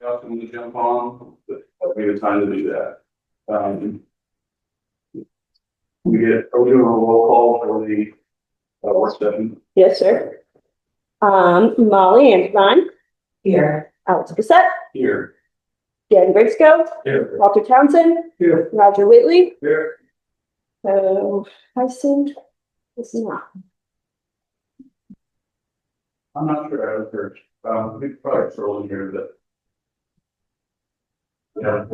welcome to jump on, but we have time to do that. Are we doing a roll call for the work session? Yes, sir. Molly Antoine. Here. Alex Bissett. Here. Dan Briscoe. Here. Walter Townsend. Here. Roger Whitley. Here. Tyson is not. I'm not sure I was heard. We could probably throw in here that. Yeah.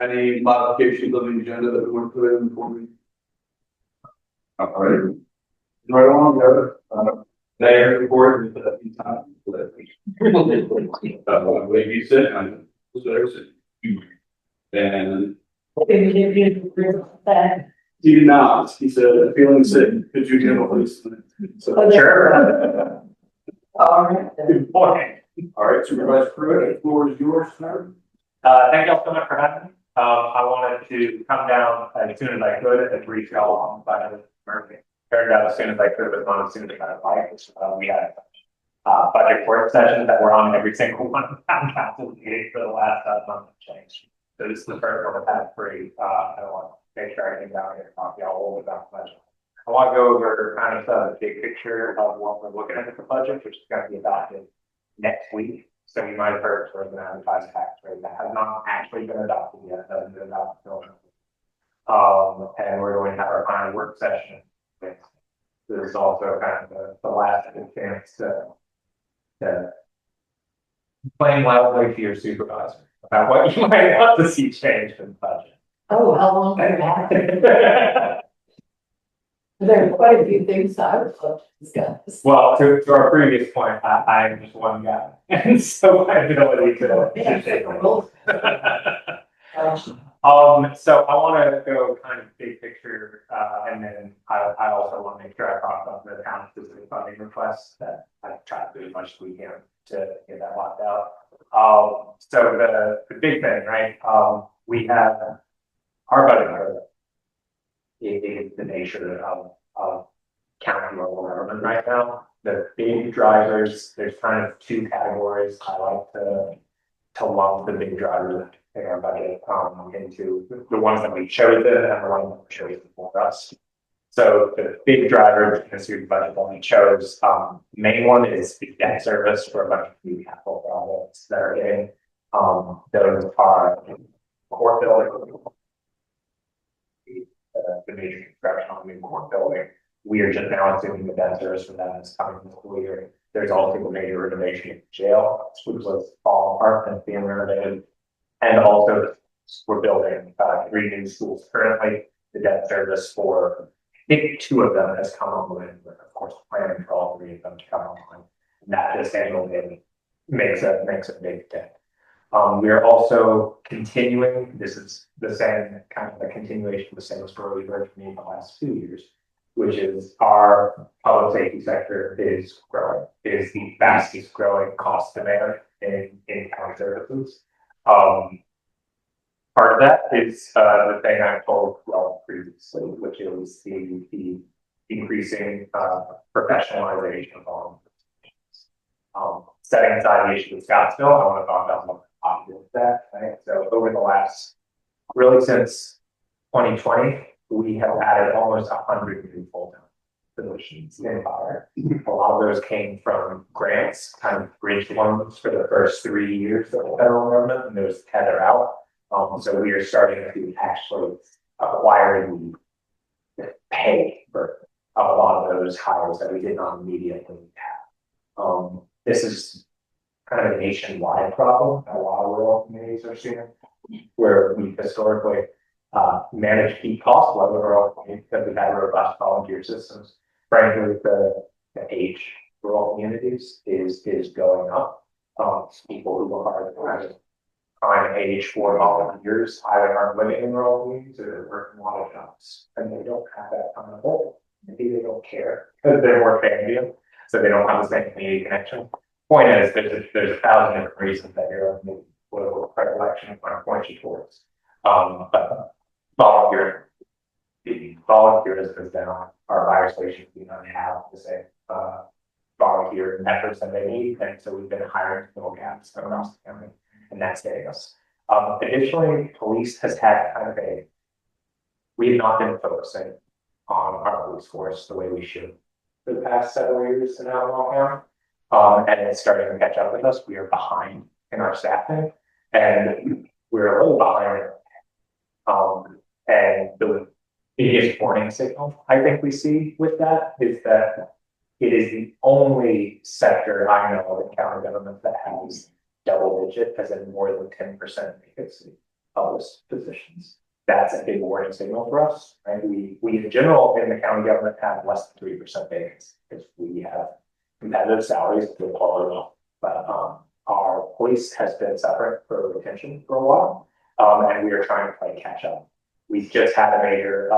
Any modifications of the agenda that we want to put in before we? All right. Right along there, mayor report is a few times. What you said, and he did not. He said, feeling sick, could you give a police? So, sure. All right. Good point. All right, Supervisor Pruitt, the floor is yours, sir. Thank y'all so much for having me. I wanted to come down as soon as I could and brief y'all on the Murphy. Turned out as soon as I could, but not as soon as I liked. We had budget work sessions that were on every single one of the town council meetings for the last month of change. So this is the first one I've had free. I don't want to make sure I can down here and talk to y'all all about the budget. I want to go over kind of the big picture of what we're looking at with the budget, which is going to be adopted next week. So you might have heard sort of an advertised tax rate that has not actually been adopted yet. Hasn't been adopted. And we're going to have our final work session. This is also kind of the last chance to explain loudly to your supervisor about what you might want to see changed in the budget. Oh, how long have you had it? There are quite a few things I would love to discuss. Well, to our previous point, I'm just one guy, and so my ability to take a role. So I want to go kind of big picture, and then I also want to make sure I talk about the town specific funding requests that I try to do as much as we can to get that locked out. So the big thing, right? We have our budget. It is the nature of county level government right now. The big drivers, there's kind of two categories. I like to lump the big drivers in our budget into the ones that we chosen and the ones that we chosen for us. So the big drivers in the student budget that we chose, main one is the debt service for a bunch of new capital projects that are in. Those are court building. The major construction on the new court building. We are just now assuming the debt service for that is coming this school year. There's also a major renovation in the jail, which was falling apart and being renovated. And also we're building 3 new schools currently. The debt service for, I think 2 of them has come online, but of course planning for all 3 of them to come online. And that just annually makes a big dent. We are also continuing, this is the same kind of a continuation of the same story we've heard from me in the last 2 years, which is our public safety sector is growing, is the fastest growing cost demand in county services. Part of that is the thing I told well previously, which is the increasing professionalization of all. Setting aside the issue of Scottsville, I want to talk about what with that, right? So over the last, really since 2020, we have added almost 100 new full-time positions in fire. A lot of those came from grants, kind of bridge loans for the first 3 years of the federal government, and those tether out. So we are starting to actually acquire the pay for a lot of those hires that we did not immediately have. This is kind of a nationwide problem that a lot of rural communities are seeing, where we've historically managed peak costs low in rural communities because we've had robust volunteer systems. Frankly, the age of rural communities is going up. People who are prime age for volunteers either aren't living in rural communities or they're working a lot of jobs, and they don't have that kind of role. Maybe they don't care because they're more family, so they don't have the same community connection. Point is, there's 1,000 different reasons that you're in the political predilection want to point you towards. But volunteerism is down. Our fire stations do not have the same volunteer volunteer efforts that they need, and so we've been hiring to fill gaps across the county, and that's getting us. Additionally, police has had kind of we have not been focusing on our police force the way we should for the past several years in Outlaw County. And it's starting to catch up with us. We are behind in our staffing, and we're a little behind. And the biggest warning signal I think we see with that is that it is the only sector I know in county government that has double digit, as in more than 10% vacancy of those positions. That's a big warning signal for us, right? We in general in the county government have less than 3% vacancy because we have competitive salaries to quality level. But our police has been suffering for retention for a while, and we are trying to play catch up. We just had a major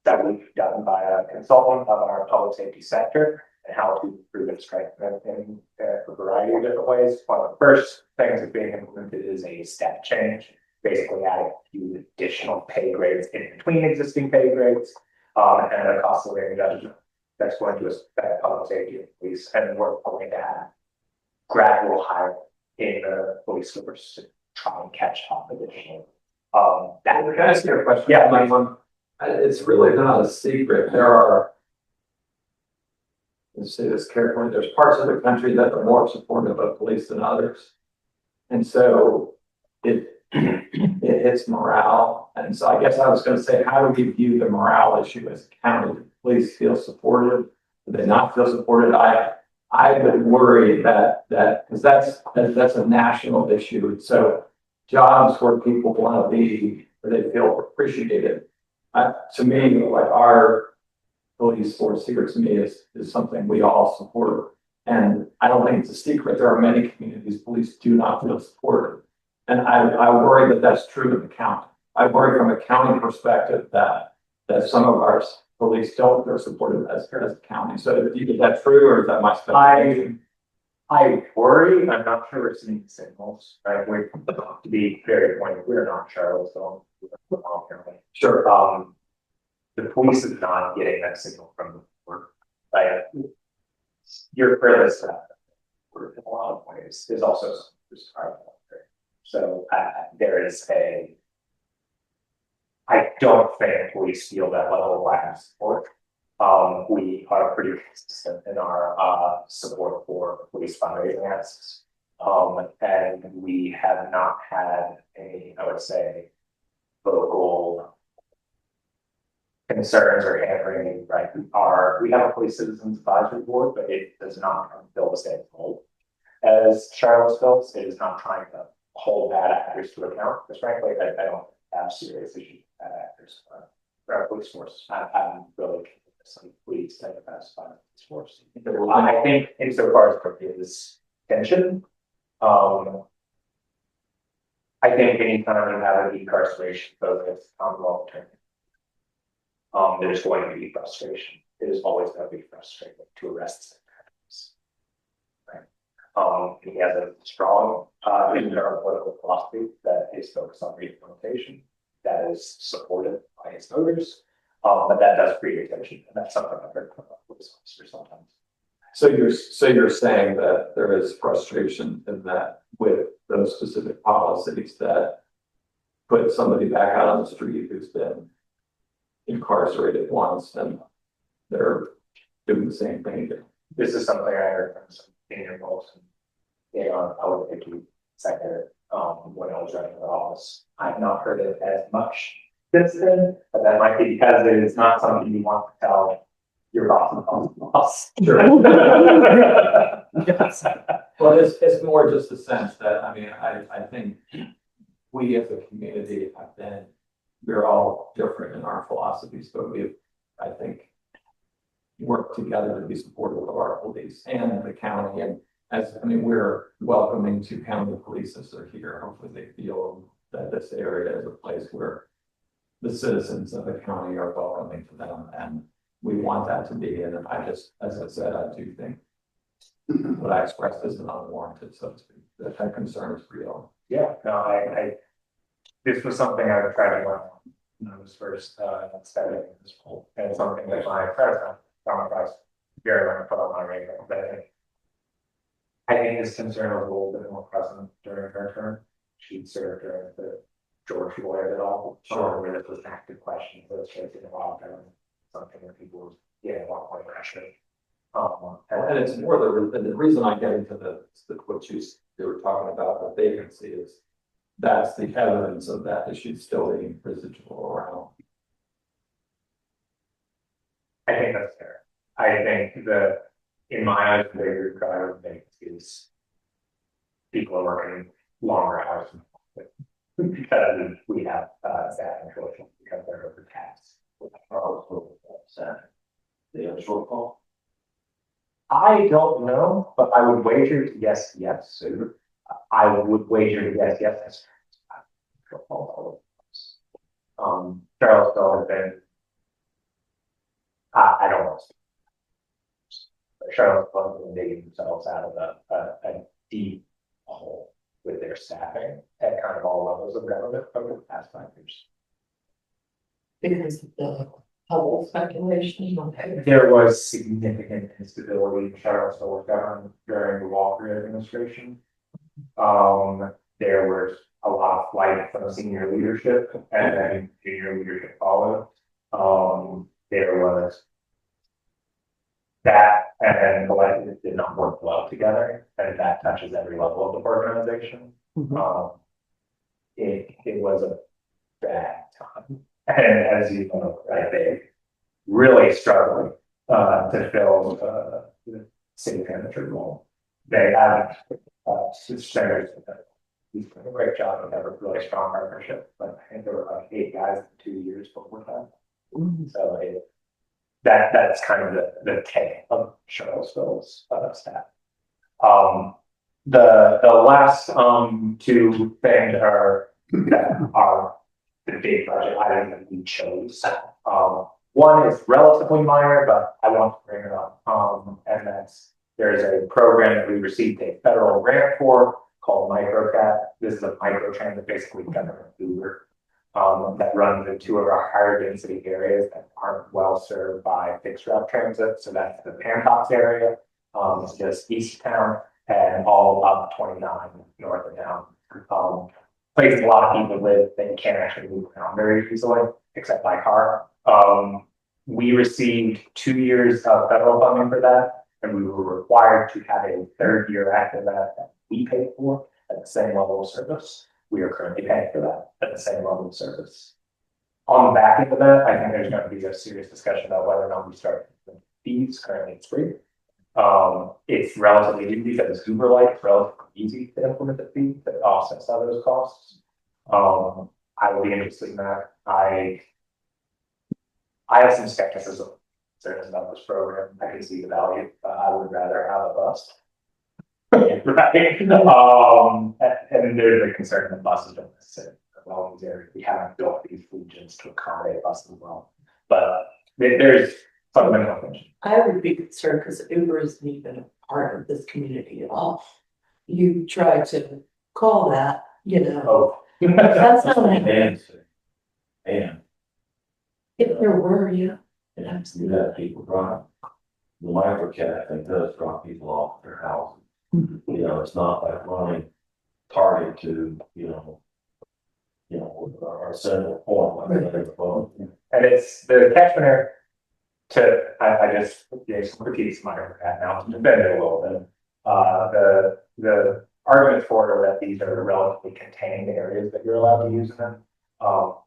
study done by a consultant of our public safety sector and how to improve its strength in a variety of different ways. One of the first things that's being implemented is a step change, basically adding a few additional pay grades in between existing pay grades, and a cost of living adjustment that's going to affect public safety and police, and we're going to have gradual hiring in the police force to try and catch up additionally. Can I ask you a question? Yeah, Like, it's really not a secret. There are, let's say this carefully, there's parts of the country that are more supportive of police than others. And so it hits morale. And so I guess I was gonna say, how do we view the morale issue as a county? Do police feel supported? Do they not feel supported? I would worry that because that's a national issue. So jobs where people want to be, where they feel appreciated. To me, like our police force here, to me is something we all support. And I don't think it's a secret. There are many communities police do not feel supported. And I worry that that's true in the county. I worry from a county perspective that some of our police don't feel supported as a county. So is that true, or is that my speculation? I worry. I'm not sure we're seeing signals. Right? To be very pointed, we're not Charlottesville. Sure. The police is not getting that signal from the board. Like, your furthest in a lot of ways is also described. So there is I don't think police feel that level of lack of support. We are pretty consistent in our support for police fundraising asks. And we have not had I would say, vocal concerns or hammering, right? We have a police citizens advisory board, but it does not fill the same role as Charlottesville. It is not trying to hold bad actors to account, because frankly, I don't have serious issues with bad actors. Our police force, I'm really some police type of pacify the police force. I think insofar as there is tension, I think anytime you have an incarceration focus on long term, there's going to be frustration. It is always going to be frustrating to arrest senators. Right. He has a strong internal political philosophy that is focused on rehabilitation, that is supported by his voters, but that does create tension, and that's something I've heard from police officers sometimes. So you're saying that there is frustration in that with those specific policies that put somebody back out on the street who's been incarcerated once, and they're doing the same thing again. This is something I heard from some senior folks in our public safety sector when I was running for office. I've not heard it as much since then, but that might be because it is not something you want to tell your boss. Sure. Yes. Well, it's more just a sense that, I mean, I think we as a community we're all different in our philosophies, but I think, work together to be supportive of our police and the county. And we're welcoming to county police as they're here. Hopefully they feel that this area is a place where the citizens of the county are welcoming to them, and we want that to be. And as I said, I do think what I expressed isn't unwarranted, so to speak. That concern is real. Yeah, no, this was something I tried to learn when I was first studying this role, and something that my predecessor very much put on my radar, but I think this concern was a little bit more present during her term. She served during the George Floyd at all. Sure. Where this was an active question, so it's taken a while, something that people were getting a lot more pressure. And it's more the reason I get into what they were talking about, the vacancy is that's the evidence of that issue still being residual around. I think that's fair. I think that in my eyes, the bigger driver of vacancy is people are working longer hours because we have staff unfortunately because they're overtaxed. The shortfall. I don't know, but I would wager to guess yes. I would wager to guess yes. Charlottesville has been. I don't know. Charlottesville has been digging themselves out of a deep hole with their staffing at kind of all levels of government over the past 5 years. Because of the bubble speculation. There was significant instability in Charlottesville government during the Walker administration. There was a lot of flight from senior leadership and then junior leadership followed. There was that and collective did not work well together, and that touches every level of the organization. It was a bad time. And as you know, right, they really struggling to fill the city manager role. They have centers. He's done a great job and have a really strong partnership. But I think there were like 8 guys in 2 years before that. So that's kind of the take of Charlottesville's staff. The last 2 things are the big budget item that we chose. One is relatively minor, but I want to bring it up. And there's a program that we received a federal grant for called MicroCat. This is a microtrain that basically government Uber that runs in 2 of our higher density areas that aren't well served by fixed route transit. So that's the Pancox area, it's just east of town and all up 29 north of town. Places a lot of people live that you can't actually move around very easily, except by car. We received 2 years of federal funding for that, and we were required to have a 3rd year after that we paid for at the same level of service. We are currently paying for that at the same level of service. On the back end of that, I think there's going to be a serious discussion about whether or not we start with fees. Currently, it's free. It's relatively easy because it's Uber-like, it's relatively easy to implement the fee that offsets some of those costs. I will be interested in that. I have some skepticism about this program. I can see the value, but I would rather have a bus. Right. And there's a concern that buses don't necessarily well in these areas. We haven't built these regions to accommodate buses well. But there's fundamental things. I would be concerned because Uber isn't even a part of this community at all. You try to call that, Oh. that's not an And if there were, yeah. you have people drive. The microcat, I think, does drop people off their houses. It's not like running target to, our central point. And it's the catchment area I just gave some critiques to my microcat now to defend it a little bit. The argument for that these are relatively contained areas that you're allowed to use them.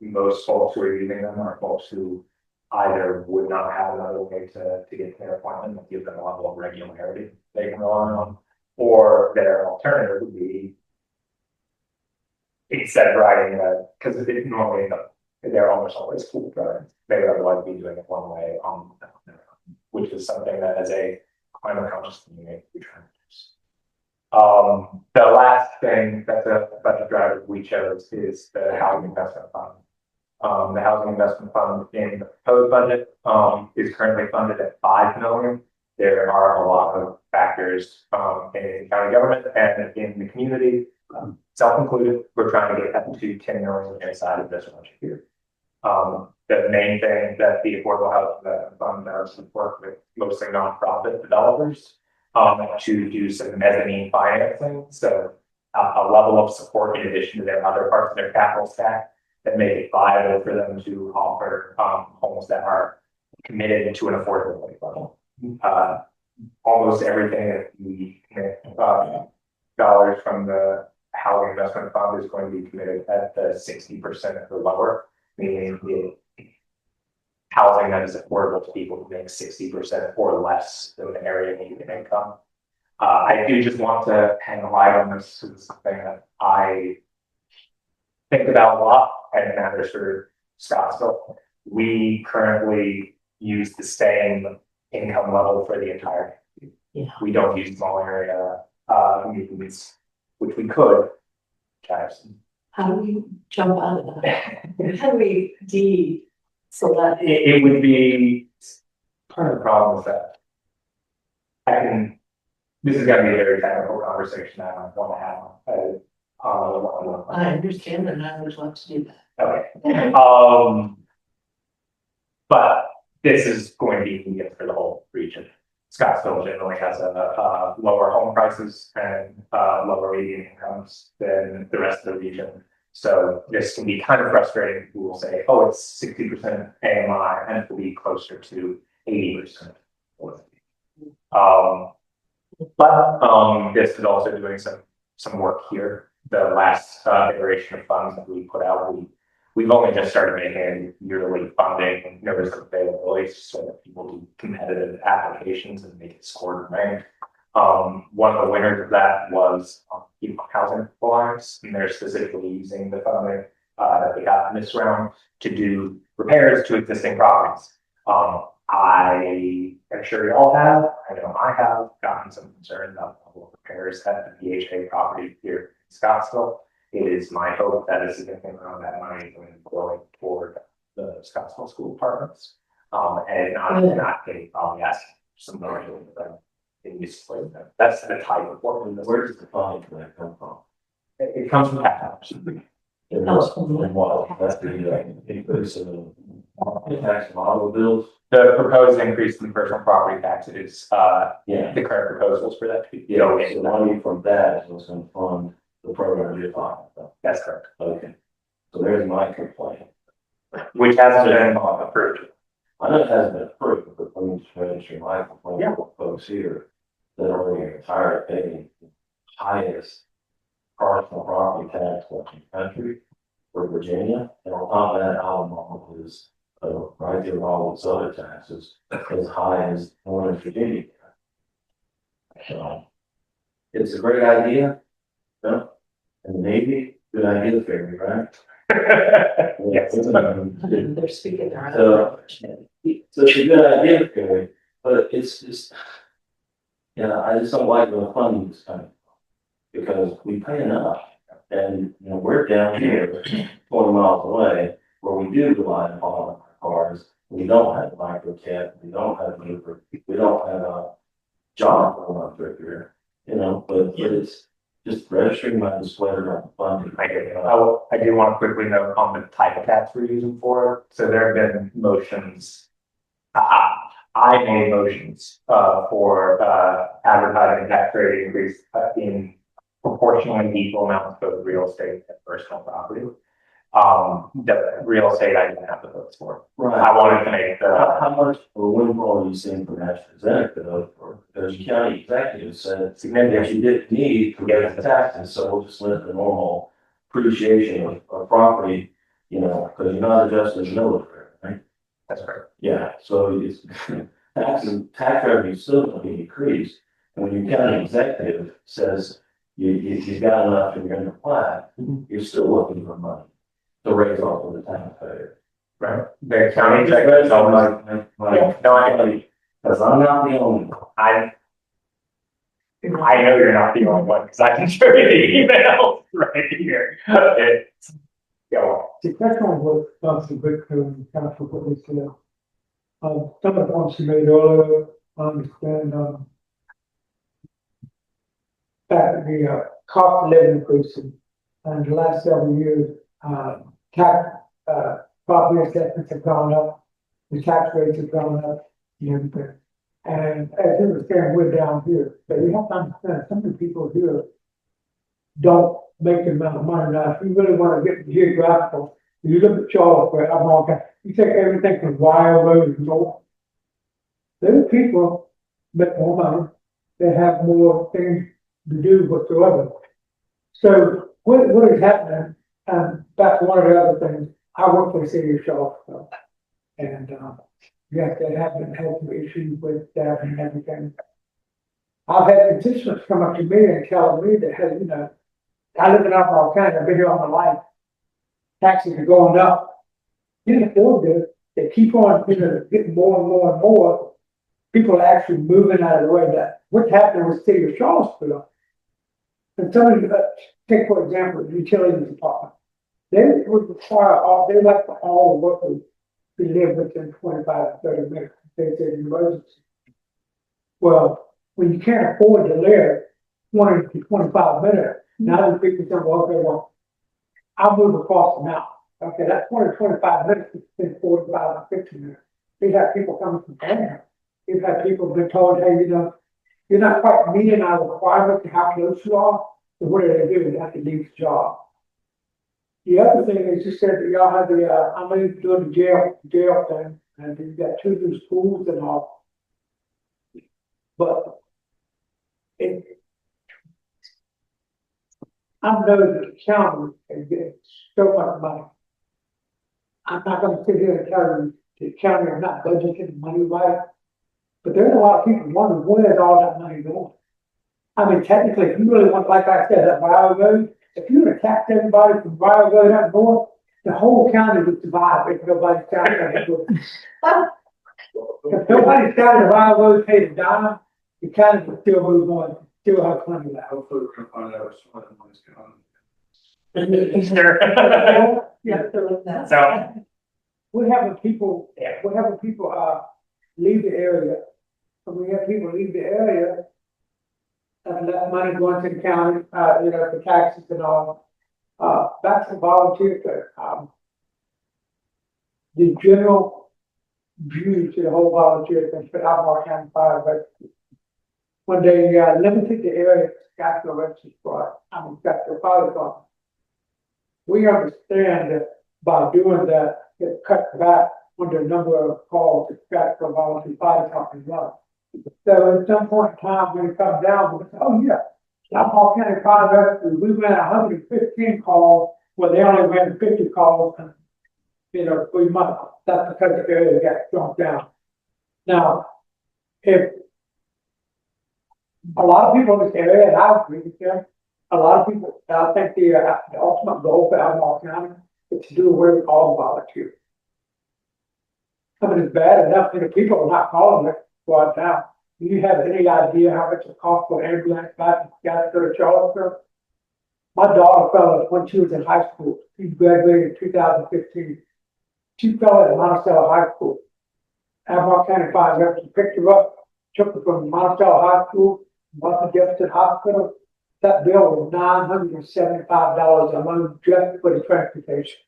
Most folks who are using them are folks who either would not have another way to get to their appointment and give them a level of regularity they can rely on, or their alternative would be instead of riding because normally they're almost always full driving. They would otherwise be doing it one way on their own, which is something that as a climate conscious community we try to do. The last thing that's a budget driver we chose is the housing investment fund. The housing investment fund in the proposed budget is currently funded at $5 million. There are a lot of factors in county government and in the community, self-included. We're trying to get up to $10 million inside of this budget here. The main thing that the Affordable Housing Development Fund does is work with mostly nonprofit developers to do some mezzanine financing. So a level of support in addition to their other parts of their capital stack that make it viable for them to offer homes that are committed to an affordability level. Almost everything that we commit dollars from the housing investment fund is going to be committed at the 60% or lower, meaning the housing that is affordable to people who make 60% or less than the area median income. I do just want to hang a light on this. It's something that I think about a lot and it matters for Scottsville. We currently use the same income level for the entire. Yeah. We don't use small area communities, which we could. How do we jump out of that? How do we select? It would be part of the problem with that. This is gonna be a very technical conversation I don't want to have. I understand that, and I would love to do that. Okay. But this is going to be needed for the whole region. Scottsville generally has a lower home prices and lower median incomes than the rest of the region. So this can be kind of frustrating. People will say, oh, it's 60% AMI, and it will be closer to 80%. But this is also doing some work here. The last iteration of funds that we put out, we've only just started making yearly funding notice of availability so that people do competitive applications and make it scored and ranked. One of the winners of that was People Housing Alliance, and they're specifically using the funding that they got in this round to do repairs to existing properties. I am sure you all have, I know I have gotten some concern about the level of repairs at the PHA property here in Scottsville. It is my hope that a significant amount of that money is going to be going toward the Scottsville school apartments. And I'm not getting probably asking for some money in this place. That's the type of work. Where does the funding for that come from? It comes from tax. And what, that's the increase in the tax and automobiles? The proposed increase in the personal property tax is Yeah. the current proposals for that to be. Yeah, so money from that is what's gonna fund the program you're talking about. That's correct. Okay. So there's my complaint. Which hasn't been approved. I know it hasn't been approved, but let me just register my complaint with folks here that are tired of paying the highest personal property tax in the country for Virginia. And on top of that, Alabama is right there with all its other taxes as high as Northern Virginia. So it's a great idea. Yeah. And the Navy, good idea for me, right? Yes. They're speaking their So, own language. So it's a good idea, Gary, but it's just, I just don't like where the funding is coming from. Because we pay enough, and, we're down here 20 miles away, where we do rely upon our cars. We don't have microcap, we don't have Uber, we don't have a job going on through here, but it's just registering my disclaimer on funding. I do want to quickly note on the type of tax we're using for it. So there have been motions. I made motions for advertising tax rate increase in proportionally equal amounts for real estate and personal property. The real estate I didn't have the votes for. Right. I wanted to make How much for windfall are you seeing from AstraZeneca, because the county executive said significant. that you didn't need to raise the taxes, so we'll just let the normal appreciation of property, because you're not adjusting the military, right? That's correct. Yeah, so it's tax revenue is still going to be decreased, and when your county executive says you've got enough in your plan, you're still looking for money to raise off of the taxpayer. Right. The county executive is always. Because I'm not the only one. I know you're not the only one because I can show you the email right here. Go The question on what Council Whitcomb, Council put this together. Some of the points you made earlier, I understand, that the cost of living increasing, and the last several years, tax, property assessments have gone up, the tax rates have gone up, and everything. And as you were saying, we're down here, but we have to understand, some of the people here don't make the amount of money. Now, if you really want to get geographical, you look at Charlotte, where I'm all, you take everything from Wild Road north. Those people make more money, they have more things to do whatsoever. So what is happening, back to one of the other things, I work for the city of Charlottesville. And, yes, they have been having some issues with that and everything. I've had constituents come up to me and tell me that, hey, you know, I live in Albemarle County, I've been here all my life. Taxes are going up. You can afford this, they keep on, you know, getting more and more and more. People are actually moving out of the way. That what's happening with the city of Charlottesville. And somebody, take for example, the utilities department. They would require they like for all workers to live within 25 to 30 minutes. They say an emergency. Well, when you can't afford to live 20 to 25 minutes, now the people say, well, okay, well, I'll move across the mountain. Okay, that's 20 to 25 minutes, it's 45 to 50 minutes. We have people coming from Canada. We've had people been told, hey, you know, you're not quite meeting our requirements to how close you are. So what do? They have to leave the job. The other thing is you said that y'all have the, I'm doing the jail thing, and you've got 2 new schools and all. But I know that the county is getting so much money. I'm not gonna sit here and tell you the county is not budgeting money right, but there's a lot of people wondering where's all that money going. I mean, technically, if you really want, like I said, that Wild Road, if you would have taxed everybody from Wild Road up north, the whole county would survive if nobody's counting it. If nobody's counting the Wild Road paid a dime, the county would still move on, still have plenty left. Hopefully we're gonna find out when the money's coming. Sure. Yeah, so like that. So, We're having people, yeah, leave the area. When we have people leave the area, have less money going to the county, you know, for taxes and all. That's a volunteer thing. The general view to the whole volunteer thing, but I'm County Fire Rescue. When they limited the area to Scottsville Rescue Squad, Scottsville Fire Department, we understand that by doing that, it cuts back on the number of calls that Scottsville Volunteer Fire Department runs. So at some point in time, when it comes down, we'll say, oh yeah, Albemarle County Fire Rescue, we ran 115 calls, where they only ran 50 calls, and, you know, 3 months. That's because the area got shrunk down. Now, if a lot of people in this area, and I agree with them, a lot of people, I think the ultimate goal for Albemarle County is to do away with all volunteers. I mean, it's bad enough that people are not calling it right now. Do you have any idea how much it costs for an ambulance back in Scottsville, Charlottesville? My daughter fell when she was in high school. She graduated in 2015. She fell at Monticello High School. Albemarle County Fire Rescue picked her up, took her from Monticello High School, Martha Jefferson Hospital. That bill was $975 alone just for the transportation.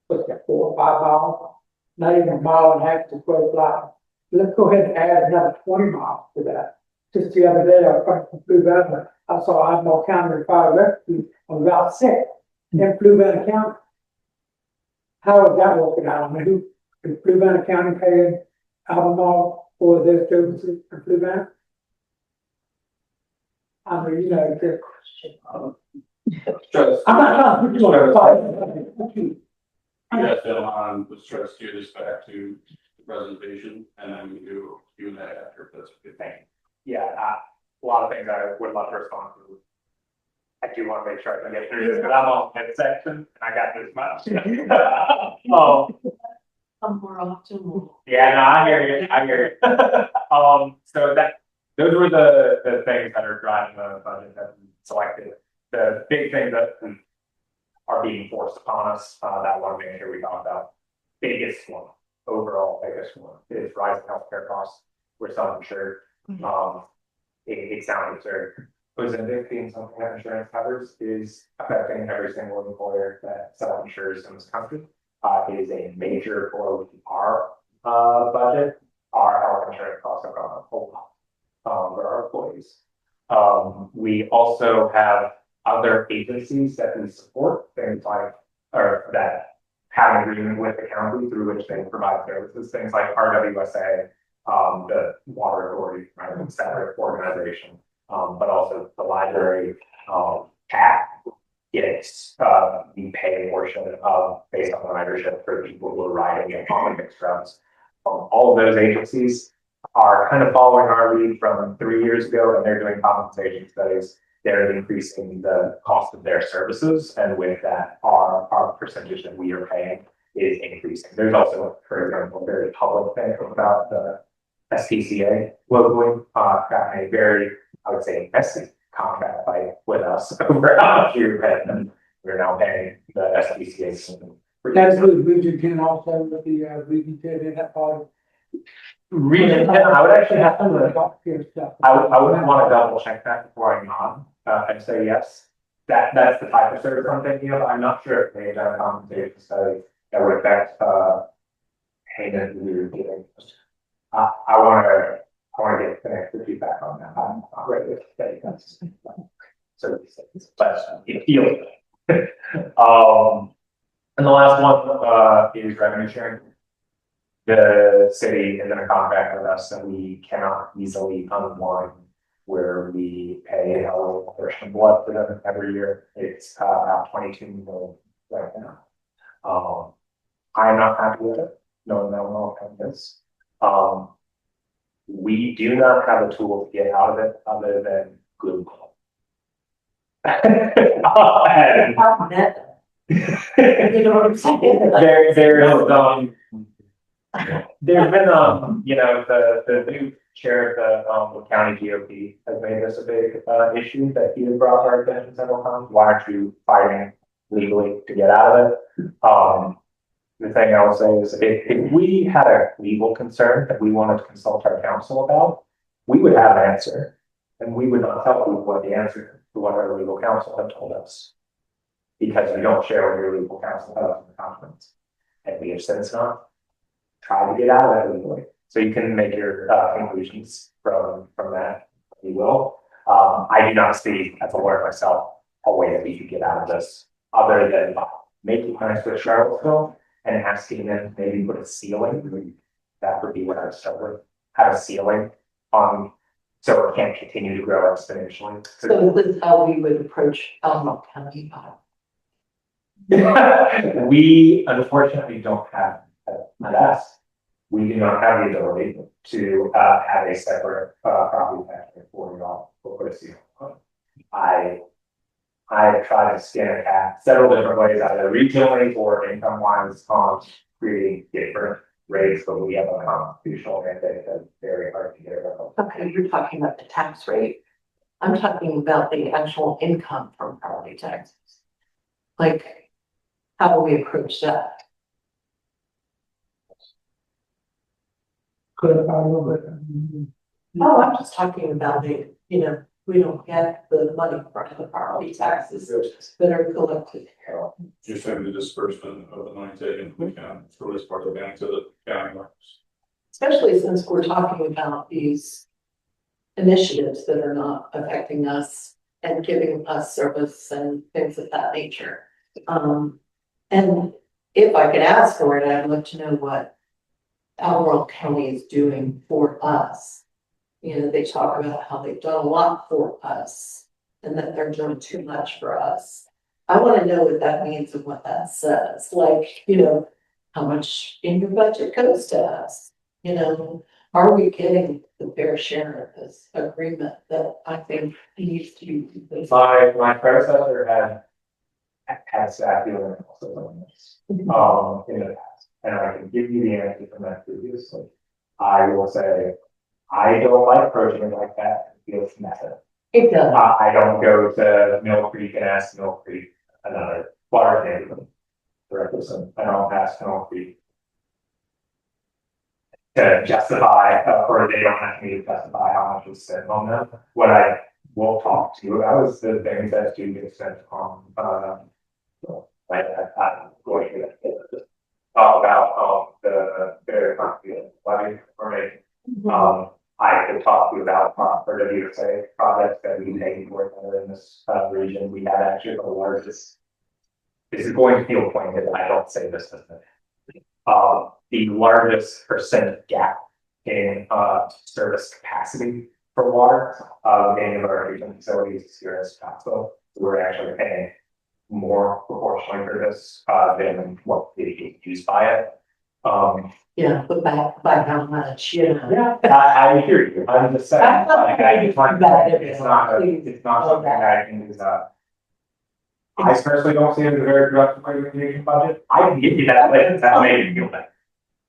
What's that, 4 or 5 miles? Not even a mile and a half to 12 miles. Let's go ahead and add another 20 miles to that. Just the other day, I was coming from Blue Valley. I saw Albemarle County Fire Rescue on Route 6 in Blue Valley County. How is that working out? I mean, who is Blue Valley County paying Albemarle for their services in Blue Valley? I mean, you know, I'm not trying to put you on the fire. Yes, let's try to steer this back to the presentation, and then we do Q&A after, if that's a good thing. yeah, a lot of things I would love to respond to. I do want to make sure I can get through this, but I'm on midsection and I got this much. Oh, More often. yeah, no, I hear you. I hear you. So those were the things that are driving the budget that we selected. The big things that are being forced upon us, that I want to make sure we talk about. Biggest one, overall biggest one, is rising healthcare costs. We're self-insured. It sounds absurd, Ozempic being something that insurance covers is affecting every single employer that self-insures in this country. It is a major blow to our budget. Our health insurance costs have gone up a lot for our employees. We also have other agencies that we support, things like, or that have an agreement with the county through which they provide services, things like RWSA, the Water Authority, right, a separate organization, but also the library, CAT gets, we pay a portion of based on the ridership for people who are riding in common mixed routes. All of those agencies are kind of following our lead from 3 years ago, and they're doing compensation studies. They're increasing the cost of their services, and with that, our percentage that we are paying is increasing. There's also, for example, a very public thing about the SPCA locally, got a very, I would say, messy contract fight with us over how much you're paying, and we're now paying the SPCA. That's with Region 10 also, with the, Region 10 in that part. Region 10, I would actually have to, Stuff. I would want to double check that before I nod, and say yes. That's the type of service I'm thinking of. I'm not sure if they've done a compensation study that would affect, payment we were getting. I want to get the extra feedback on that. I'm not ready to say that's so, but it feels good. And the last one, is revenue sharing. The city is in a contract with us that we cannot easily unwind, where we pay a little portion of blood for them every year. It's about 22 million right now. I'm not happy with it. No, this. We do not have a tool to get out of it other than good. And I've met them. You know what I'm saying? There's been, you know, the new chair of the county GOP has made this a big issue that he has brought to our attention several times. Why aren't you fighting legally to get out of it? The thing I will say is if we had a legal concern that we wanted to consult our counsel about, we would have an answer, and we would not tell people what the answer to what our legal counsel had told us, because you don't share what your legal counsel has in the conference. And we have since not try to get out of that legally. So you can make your conclusions from that, if you will. I do not see, as a lawyer myself, a way that we could get out of this other than making nice with Charlottesville and asking them to maybe put a ceiling. That would be what I would start with. Have a ceiling on, so it can't continue to grow exponentially. So this is how we would approach Alamo County. We unfortunately don't have that. We do not have the ability to have a separate property tax for y'all for a ceiling. I have tried to skin a cat several different ways, either regionally or income wise, on creating different rates, but we have a constitutional mandate that's very hard to get around. Okay, you're talking about the tax rate. I'm talking about the actual income from property taxes. Like, how do we approach that? Clarify a little bit. No, I'm just talking about the, you know, we don't get the money from the property taxes that are collected. You're saying the disbursement of the money taken from the county, for this part of the bank to the county workers. Especially since we're talking about these initiatives that are not affecting us and giving us service and things of that nature. And if I could ask for it, I'd love to know what Albemarle County is doing for us. You know, they talk about how they've done a lot for us and that they're doing too much for us. I want to know what that means and what that says. Like, you know, how much in your budget goes to us? You know, are we getting the fair share of this agreement that I think needs to be? My predecessor had staff doing also on this in the past, and I can give you the answer from that previously. I will say, I don't like approaching it like that. It feels method. It does. I don't go to Mill Creek and ask Mill Creek, another water neighborhood represent. I don't ask Mill Creek to justify, or they don't have me to justify how much was spent on them. What I we'll talk to you. That was the thing that do get sent on, I'm going to talk about, the very confident levy for me. I could talk to you about, for WSA projects that we made work in this, region. We had actually the largest. This is going to feel pointed, I don't say this as the largest percent gap in, service capacity for water, any of our regional facilities here in Scottsville. We're actually paying more proportionally for this, than what we use by it. Yeah, but by how much, you know? Yeah, I hear you. I'm just saying, like, it's not, it's not something that I can do that. I personally don't see it as a very productive way of engaging budget. I can give you that later, that may make you feel better.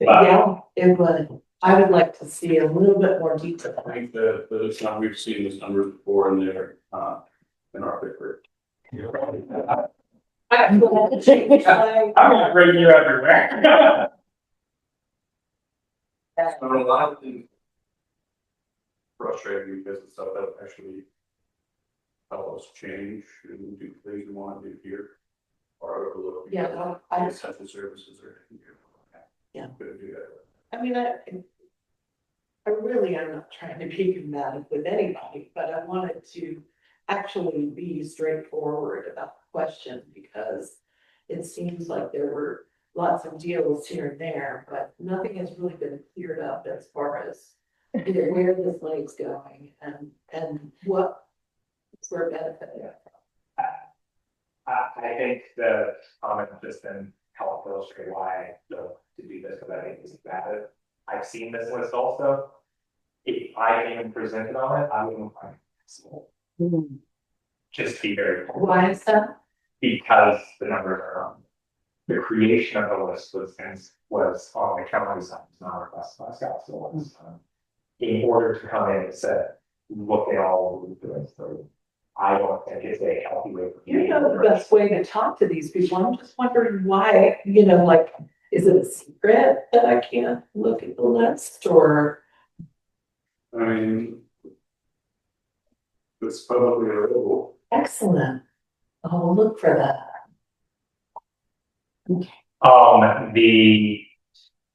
Yeah, it would. I would like to see a little bit more detail. I think that it's not, we've seen this numbers before in there, in our paper. I'm gonna bring you everywhere. So a lot of things frustrating because the stuff that actually help us change and do things we want to do here. Or overlook. Yeah, I Essential services are. Yeah. Couldn't do that. I mean, I really am not trying to be combative with anybody, but I wanted to actually be straightforward about the question because it seems like there were lots of deals here and there, but nothing has really been cleared up as far as either where this money's going and what we're benefiting from. I think the comment just then helped illustrate why I don't to do this, because I think this is valid. I've seen this list also. If I even presented on it, I wouldn't find it possible. Just to be very clear. Why is that? Because the numbers are wrong. The creation of the list was on the county side, it's not requested by Scottsville. In order to come in and say, look at all we're doing, so I don't think it's a healthy way for You know the best way to talk to these people. I'm just wondering why, you know, like, is it a secret that I can't look at the list or? I mean. It's publicly available. Excellent. I'll look for that. The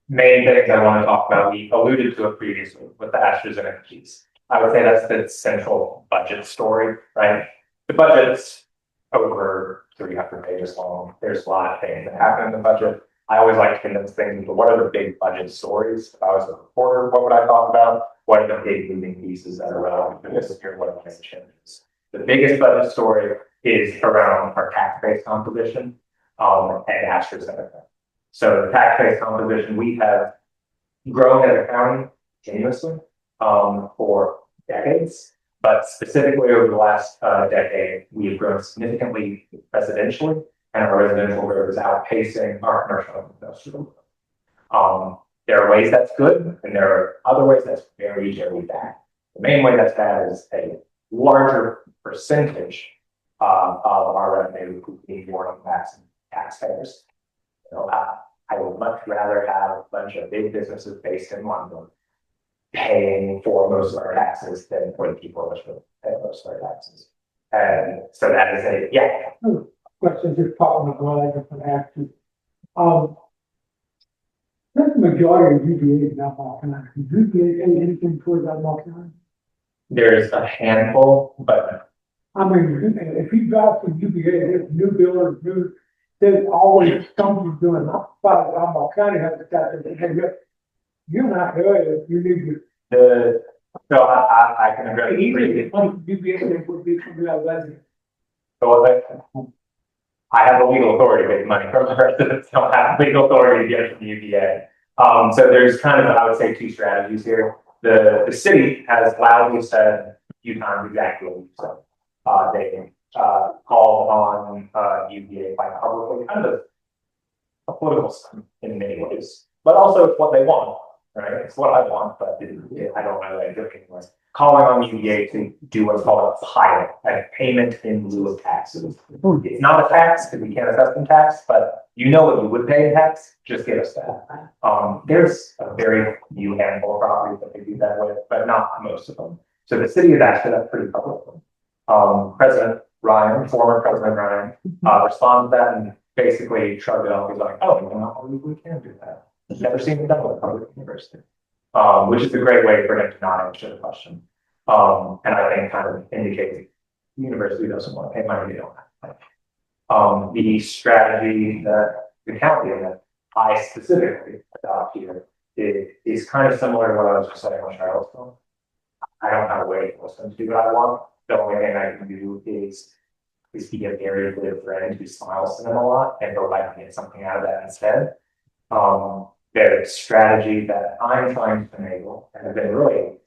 main things I want to talk about, we alluded to it previously with the AstraZeneca piece. I would say that's the central budget story, right? The budget's over 300 pages long. There's a lot of things that happen in the budget. I always like to condense things into what are the big budget stories. If I was a reporter, what would I talk about? What are the big moving pieces that are relevant to this? Here, what are the changes? The biggest budget story is around our tax-based composition and AstraZeneca. So the tax-based composition, we have grown as a county continuously for decades, but specifically over the last decade, we have grown significantly residentially, and our residential growth is outpacing our commercial and industrial growth. There are ways that's good, and there are other ways that's very, very bad. The main way that's bad is a larger percentage of our revenue being more impacts taxpayers. You know, I would much rather have a bunch of big businesses based in London paying for most of our taxes than for the people that should pay most of our taxes. And so that is a, yeah. Question just popping up while I can ask you. The majority of UVA is not walking on. Did you get anything towards that walking on? There's a handful, but I mean, if you drive from UVA, there's new builders, there's always something doing. I'm County has to that. You're not good. You need to. so I can address Even UVA, there would be something like that. so I have the legal authority to get money from the residents, don't have legal authority to get it from the UVA. So there's kind of, I would say, two strategies here. The city has loudly said a few times exactly what you said. They called on UVA quite publicly, kind of a political stunt in many ways, but also it's what they want, right? It's what I want, but I don't know that I do it anyway. Calling on UVA to do what's called a pilot, a payment in lieu of taxes. It's not a tax because we can't assess them tax, but you know what you would pay in tax, just give us that. There's a very few handful of properties that they do that with, but not most of them. So the city has actually done pretty publicly. President Ryan, former President Ryan, responded to that and basically shrugged it off. He's like, oh, we can do that. Never seen it done with a public university. Which is a great way for him to not answer the question. And I think kind of indicates the university doesn't want to pay money, they don't have to pay. The strategy that the county and that I specifically adopt here is kind of similar to what I was just saying on Charlottesville. I don't have a way to listen to what I want. The only thing I can do is be a very good friend who smiles to them a lot and go back and get something out of that instead. The strategy that I'm trying to enable and have been really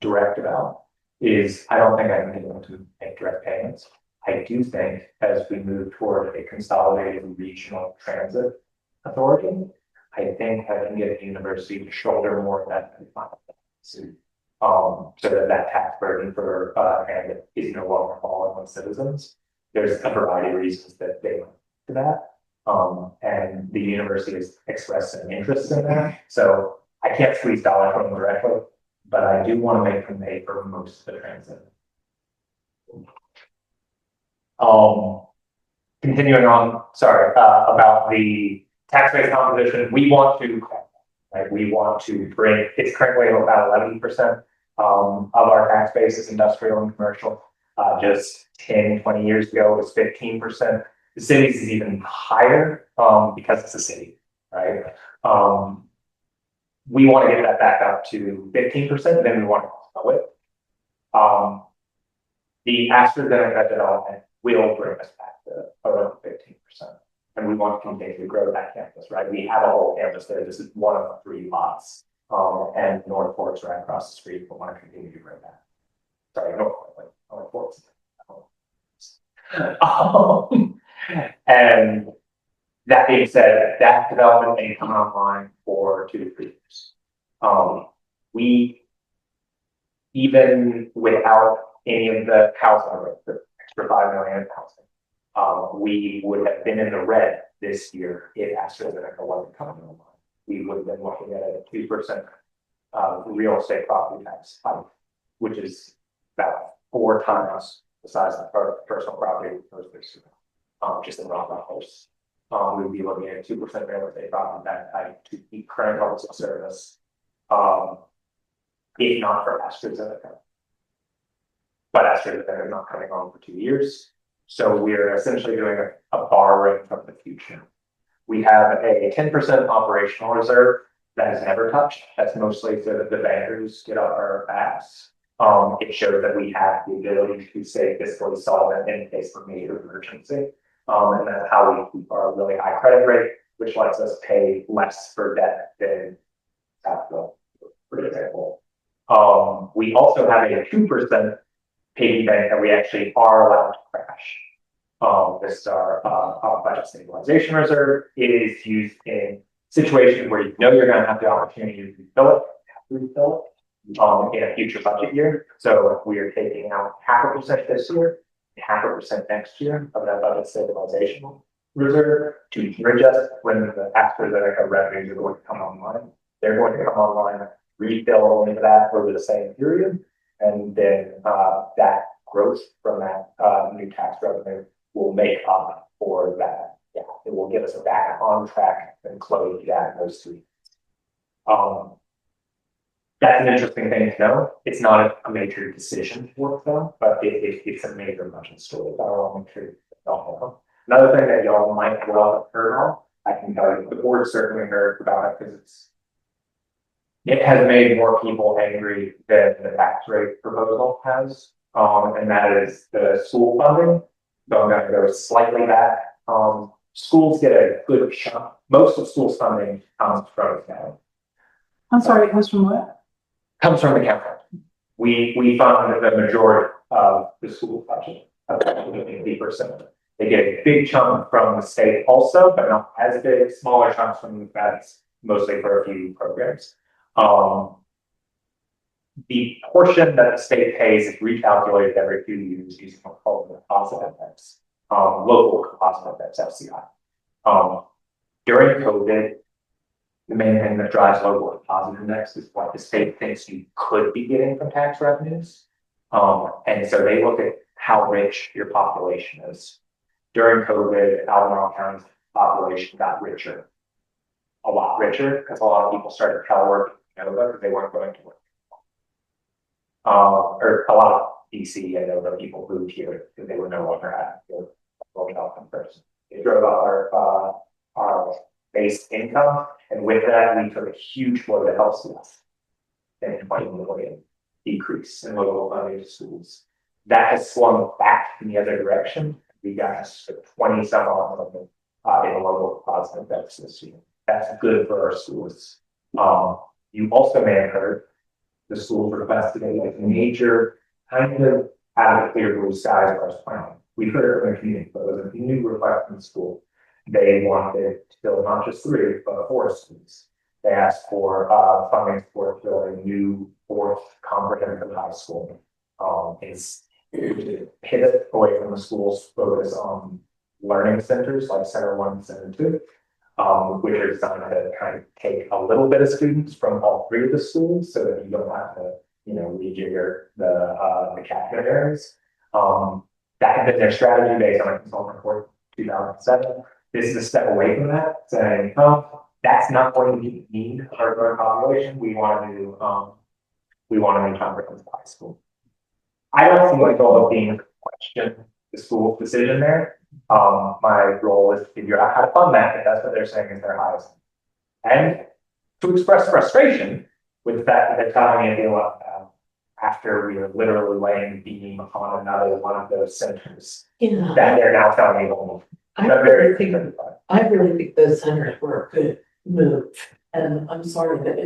direct about is I don't think I can get them to make direct payments. I do think as we move toward a consolidated regional transit authority, I think I can get the university to shoulder more of that. So that tax burden for transit is no longer falling on citizens. There's a variety of reasons that they went to that. And the university has expressed an interest in that. So I can't squeeze dollars from them directly, but I do want to make them pay for most of the transit. Continuing on, sorry, about the tax base composition, we want to bring, it's currently about 11% of our tax base is industrial and commercial. Just 10, 20 years ago, it was 15%. The cities is even higher because it's a city, right? We want to get that back up to 15%, then we want to grow it. The AstraZeneca development will bring us back to around 15%. And we want to continue to grow that campus, right? We have a whole campus there. This is one of the 3 lots. And North Fork's right across the street. We want to continue to grow that. Sorry, North Fork's. And that being said, that development may come online for 2 to 3 years. We, even without any of the housing, the extra 5 million housing, we would have been in the red this year if AstraZeneca wasn't coming online. We would have been looking at a 2% real estate property tax hike, which is about 4 times the size of our personal property just in raw dollars. We would be looking at 2% real estate property tax hike to keep current levels of service, if not for AstraZeneca. But AstraZeneca is not coming on for 2 years. So we're essentially doing a borrowing from the future. We have a 10% operational reserve that is never touched. That's mostly so that the bankers get off our backs. It shows that we have the ability to stay fiscally solvent in case of major emergency. And that's how we keep our really high credit rate, which lets us pay less for debt than capital, for example. We also have a 2% piggy bank that we actually are allowed to crash. This is our budget stabilization reserve. It is used in situations where you know you're going to have the opportunity to refill it in a future budget year. So we are taking out 0.5% this year, 0.5% next year of that budget stabilization reserve to bridge us when the AstraZeneca revenues are going to come online. They're going to come online, refill into that over the same period, and then that growth from that new tax revenue will make up for that. Yeah, it will get us back on track and close the gap in those 2 years. That's an interesting thing to know. It's not a major decision to work though, but it's a major budget story that I want to make sure you don't know. Another thing that y'all might well have heard of, I can tell you, the board certainly heard about it because it has made more people angry than the tax rate proposal has. And that is the school funding. So I'm going to go slightly back. Schools get a good chunk. Most of schools funding comes from the county. I'm sorry, it comes from what? Comes from the county. We fund the majority of the school budget, about 80%. They get a big chunk from the state also, but not as big, smaller chunks from the feds, mostly for a few programs. The portion that the state pays is recalculated every few years using what's called the composite index, local composite index, FCI. During COVID, the main thing that drives local composite index is what the state thinks you could be getting from tax revenues. And so they look at how rich your population is. During COVID, Albemarle County's population got richer. A lot richer, because a lot of people started teleworking, because they weren't going to work. Or a lot of DC and other people moved here because they were no longer having to go health in person. It drove up our base income, and with that, we took a huge blow to health schools. And $20 million decrease in local funding to schools. That has swung back in the other direction. We got 20 some odd million in local positive deficit this year. That's good for our schools. You also may have heard the schools requested a major kind of out of the clear blue skies for us planning. We heard it from the community, but it was a new request from the school. They wanted to build not just 3, but 4 schools. They asked for funding for building new 4th comprehensive high school. Is pivot away from the school's focus on learning centers like Center 1, Center 2, which are designed to kind of take a little bit of students from all 3 of the schools so that you don't have to, rejigger the catchment areas. That had been their strategy based on a consultant report 2007. This is a step away from that, saying, that's not going to need our growing population. We want to do, comprehensive high school. I don't see my goal of being question the school's decision there. My role is to figure out how to fund that if that's what they're saying is their highest. And to express frustration with the fact that they're telling me a deal after we were literally laying the beam on another one of those centers that they're now telling me to move. I really think those centers were a good move, and I'm sorry that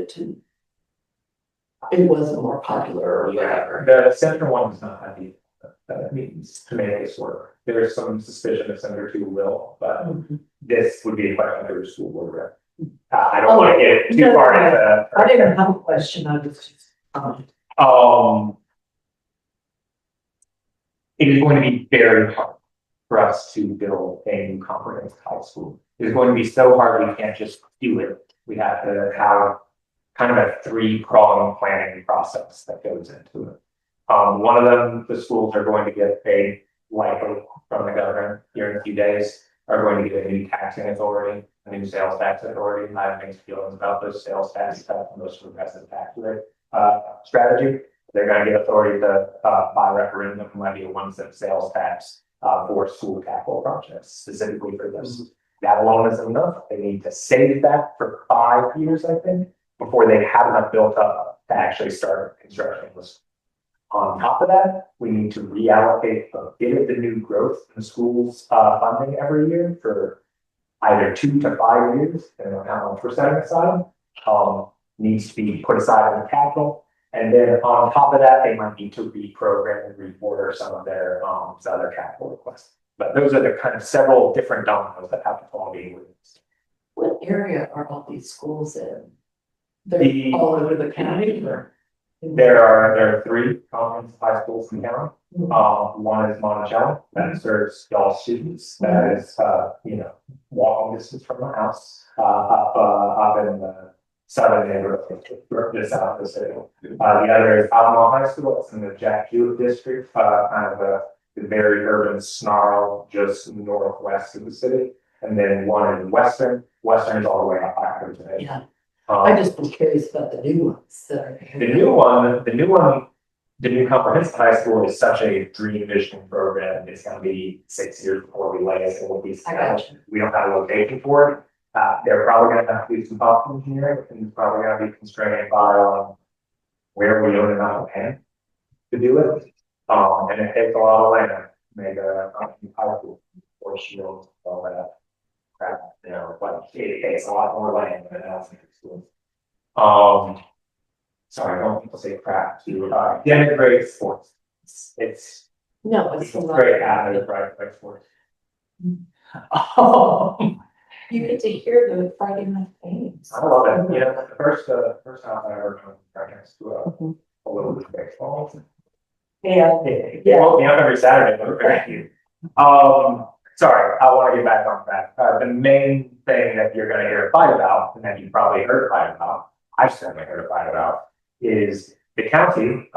it wasn't more popular or whatever. The center one is not happy. That means to make this work. There's some suspicion that Center 2 will, but this would be a question for the school board rep. I don't want to get too far into. I didn't have a question. I was just it is going to be very hard for us to build a new comprehensive high school. It's going to be so hard we can't just do it. We have to have kind of a 3-pronged planning process that goes into it. One of them, the schools are going to get paid likely from the governor here in a few days, are going to get a new taxing authority, a new sales tax authority. I have mixed feelings about those sales taxes, the most progressive tax rate strategy. They're going to get authority to by referendum levy a 1-cent sales tax for school capital projects, specifically for this. That alone is enough. They need to save that for 5 years, I think, before they have enough built up to actually start construction. On top of that, we need to reallocate a bit of the new growth in schools funding every year for either 2 to 5 years, depending on how much we're setting aside, needs to be put aside in the capital. And then on top of that, they might need to reprogram and reorder some of their other capital requests. But those are the kind of several different dominoes that have to fall being released. what area are all these schools in? They're all over the county or? There are 3 comprehensive high schools in town. One is Monticello, that serves y'all students. That is, walking distance from my house, up in the southern neighborhood, just south of the city. The other is Albemarle High School. It's in the Jack Hewitt district, kind of a very urban snarl just northwest of the city. And then one in Western. Western's all the way up back today. Yeah. I just was curious about the new ones that are. The new comprehensive high school is such a dream vision program. It's going to be 6 years before we lay it. It will be. We don't have a location for it. They're probably going to have to do some cost engineering, and it's probably going to be constrained by where we own enough land to do it. And it takes a lot of land to make a high school or shield all that crap. But it takes a lot more land than it has in schools. Sorry, I don't people say crap to denigrate sports. It's No, it's not. great avenue for sports. Oh, you get to hear the Friday night games. I love it. The first time I ever went right next to a little bit of baseball. Yeah. They woke me up every Saturday. They were very cute. Sorry, I want to get back on that. The main thing that you're going to hear a fight about, and that you probably heard a fight about, I've certainly heard a fight about, is the county,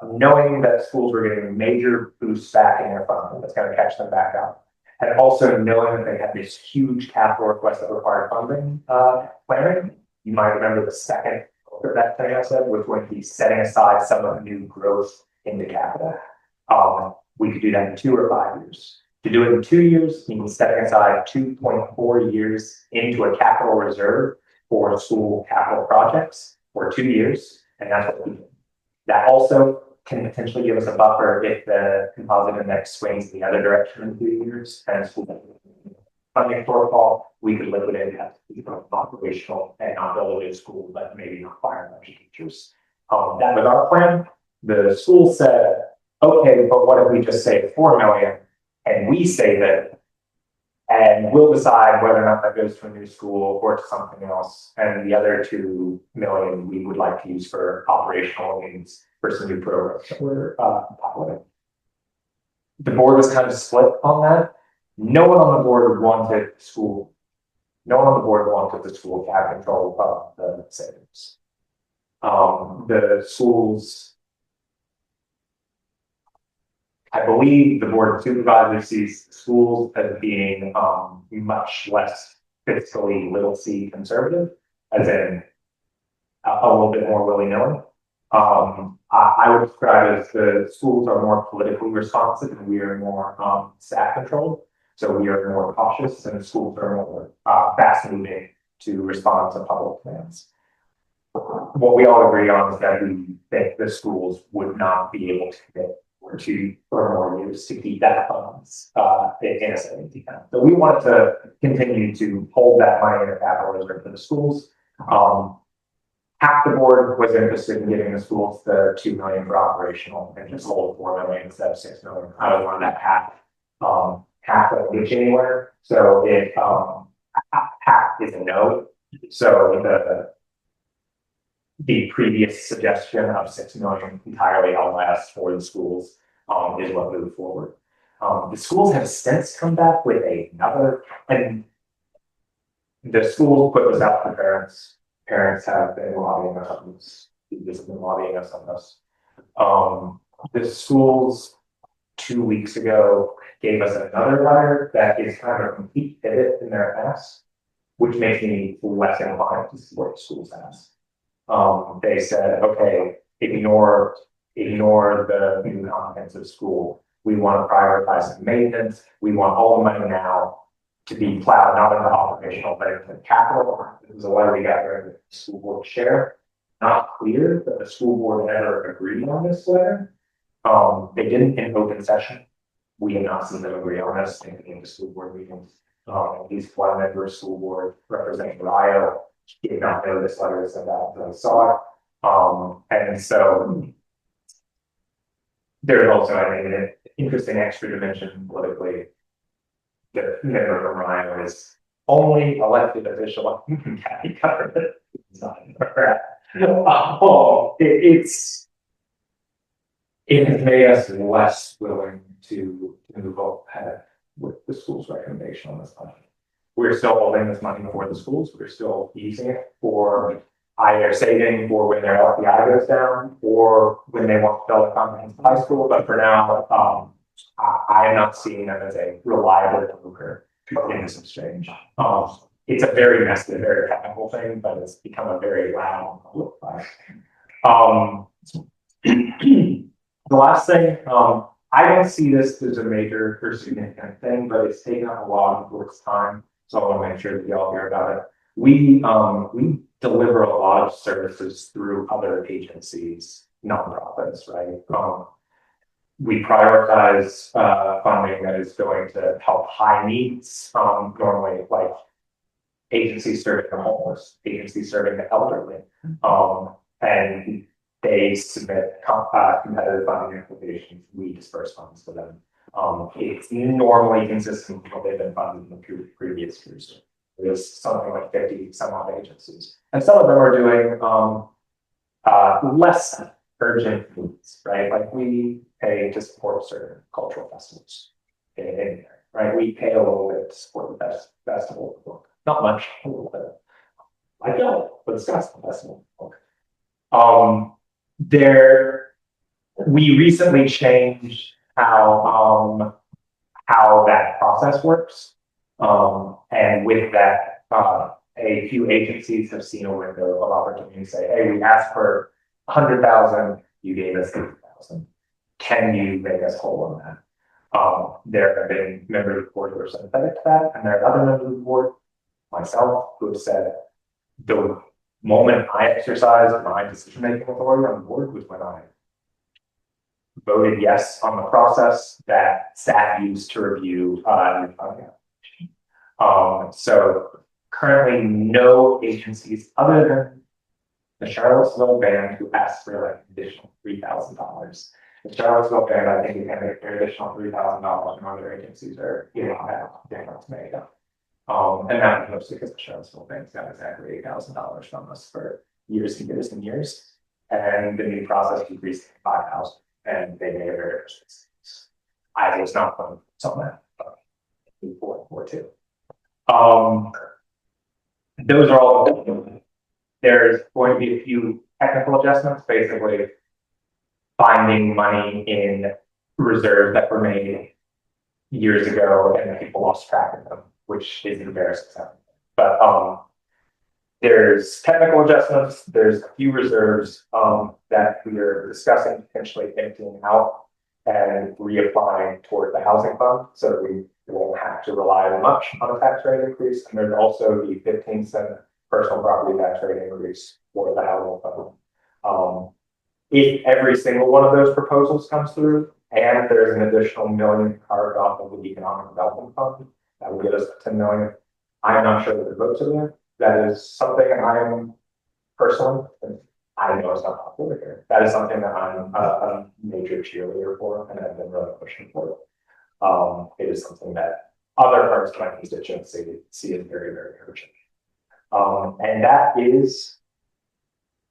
knowing that schools were getting major boosts back in their funding, that's gonna catch them back up. And also knowing that they had this huge capital request that required funding, planning. You might remember the second of that thing I said, which would be setting aside some of the new growth into capital. We could do that in 2 or 5 years. To do it in 2 years, means setting aside 2.4 years into a capital reserve for school capital projects for 2 years, and that's what we did. That also can potentially give us a buffer if the composite index swings the other direction in 2 years and school funding shortfall, we could liquidate that to become operational and not build a new school, but maybe not fire a bunch of teachers. That was our plan. The school said, okay, but what if we just say 4 million and we save it, and we'll decide whether or not that goes to a new school or to something else. And the other 2 million we would like to use for operational needs for some new programs that we're piloting. The board was kind of split on that. No one on the board wanted school. No one on the board wanted the school to have control of the savings. The schools, I believe the board of supervisors sees schools as being much less fiscally literacy conservative, as in a little bit more willy-nilly. I would describe it as the schools are more politically responsive and we are more staff controlled. So we are more cautious and the schools are more fast moving to respond to public demands. What we all agree on is that we think the schools would not be able to commit for 2 or more years to keep that funds in a safety account. So we wanted to continue to hold that money in a capital reserve for the schools. Half the board was interested in giving the schools the 2 million for operational and just hold 4 million instead of 6 million. I was on that half of reach anywhere. So if half is a no, so the previous suggestion of 6 million entirely out last for the schools is what moved forward. The schools have since come back with another, and the schools put this out to parents. Parents have been lobbying us on this. This has been lobbying us on this. The schools 2 weeks ago gave us another letter that is kind of a complete pivot in their ask, which makes me less inclined to support the schools ask. They said, okay, ignore the new comprehensive school. We want to prioritize maintenance. We want all the money now to be plowed not into operational, but into capital. This is a letter we got from the school board share. Not clear that the school board ever agreed on this letter. They didn't in open session. We have not seen them agree on this in the school board meetings. These one member of school board representing Rio did not know this letter was sent out until I saw it. And so there's also, I think, an interesting extra dimension politically. The member from Rio is only elected official in county government. It has made us less willing to move ahead with the school's recommendation on this budget. We're still holding this money for the schools. We're still using it for either saving for when their LPI goes down or when they want to build a comprehensive high school. But for now, I am not seeing them as a reliable broker in this exchange. It's a very messy, very technical thing, but it's become a very loud public fight. The last thing, I don't see this as a major or significant thing, but it's taken up a lot of work's time. So I want to make sure that y'all hear about it. We deliver a lot of services through other agencies, nonprofits, right? We prioritize funding that is going to help high needs, normally like agencies serving the homeless, agencies serving the elderly, and they submit competitive funding applications. We disperse funds to them. It's normally consistent with what they've been funded in the previous years. There's something like 50 some odd agencies, and some of them are doing less urgent needs, right? Like we pay to support certain cultural festivals in there, right? We pay a little bit to support the best festival, not much, a little bit. I don't, but it's Scottsville Festival. we recently changed how that process works. And with that, a few agencies have seen a window of opportunity to say, hey, we asked for 100,000, you gave us 80,000. Can you make us whole on that? There have been members of the board who are sympathetic to that, and there are other members of the board, myself, who have said, the moment I exercised my decision-making authority on the board was when I voted yes on the process that staff used to review new funding application. So currently no agencies other than the Charlottesville band who asked for like additional $3,000. The Charlottesville band, I think we can make an additional $3,000, and other agencies are getting that difference made up. And that was mostly because the Charlottesville bank's got exactly $8,000 from us for years and years and years. And the new process increased to 5,000, and they made a very first. I was not going to on that, but before too. Those are all. There's going to be a few technical adjustments, basically finding money in reserves that were made years ago and people lost track of them, which is embarrassing. But there's technical adjustments, there's a few reserves that we are discussing potentially emptying out and reapplying toward the housing fund so that we won't have to rely much on a tax rate increase. And there's also the 15-cent personal property tax rate increase for the housing fund. If every single one of those proposals comes through and there's an additional $1 million carved off of the economic development fund, that will get us to $10 million. I'm not sure that the votes are there. That is something I am personally, I know it's not popular here. That is something that I'm a major cheerleader for, and I've been really pushing for. It is something that other parts of my constituency see as very, very urgent. And that is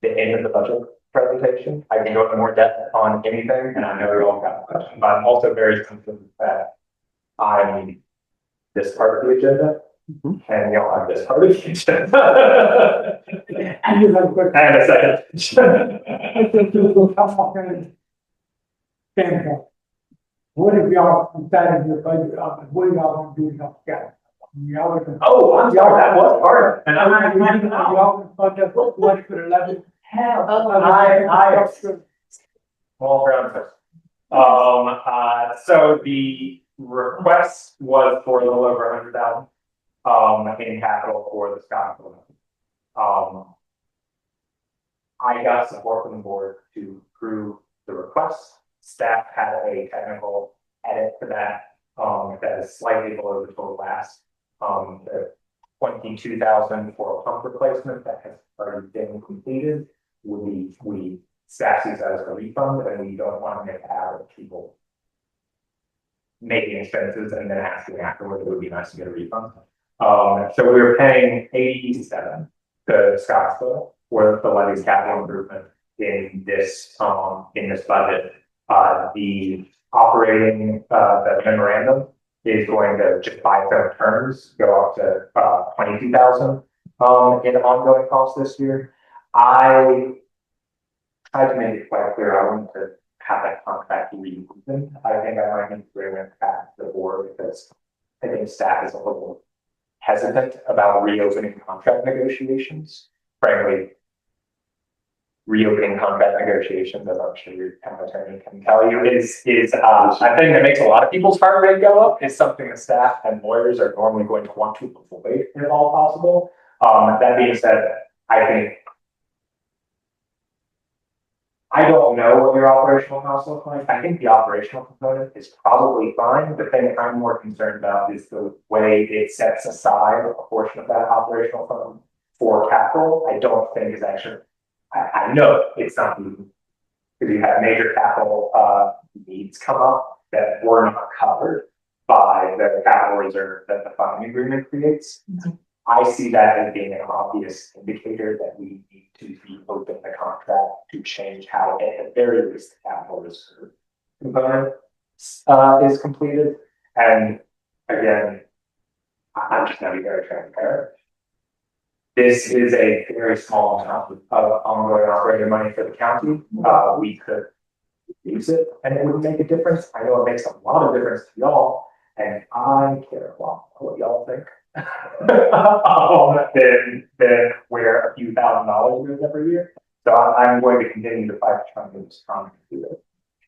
the end of the budget presentation. I can go into more depth on anything, and I know you all got questions, but I'm also very sensitive that I'm this part of the agenda, and y'all have this part of the agenda. And you have a question. And a second. What if y'all decided your budget up, and what do y'all want to do with y'all scouts? Oh, I'm sorry, that was part of it. And Y'all can fund up what for 11. Small ground. So the request was for a little over 100,000 in capital for the Scottsville. I got support from the board to approve the request. Staff had a technical edit to that that is slightly below the total ask. The 22,000 for a pump replacement that has already been completed. We staff sees that as a refund, and we don't want to make a habit of people making expenses and then asking afterward. It would be nice to get a refund. So we were paying 87 to Scottsville for the levy's capital improvement in this budget. The operating the memorandum is going to, just by its own terms, go up to 22,000 in ongoing costs this year. I tried to make it quite clear I wanted to have that contract reopened. I think I might need to bring it back to the board because I think staff is a little hesitant about reopening contract negotiations. Frankly, reopening contract negotiations, as I'm sure your town attorney can tell you, is a thing that makes a lot of people's heart rate go up. It's something that staff and lawyers are normally going to want to avoid if all possible. That being said, I don't know what your operational costs look like. I think the operational component is probably fine. The thing I'm more concerned about is the way it sets aside a portion of that operational fund for capital. I don't think is actually, I know it's not even, because you have major capital needs come up that were not covered by the capital reserve that the funding agreement creates. I see that as being an obvious indicator that we need to reopen the contract to change how, at the very least, the capital reserve component is completed. And again, I'm just going to be very transparent. This is a very small amount of ongoing operating money for the county. We could use it and it would make a difference. I know it makes a lot of difference to y'all, and I care a lot about what y'all think. Than where a few $1,000s goes every year. So I'm going to continue to fight to try and get this strong to do it.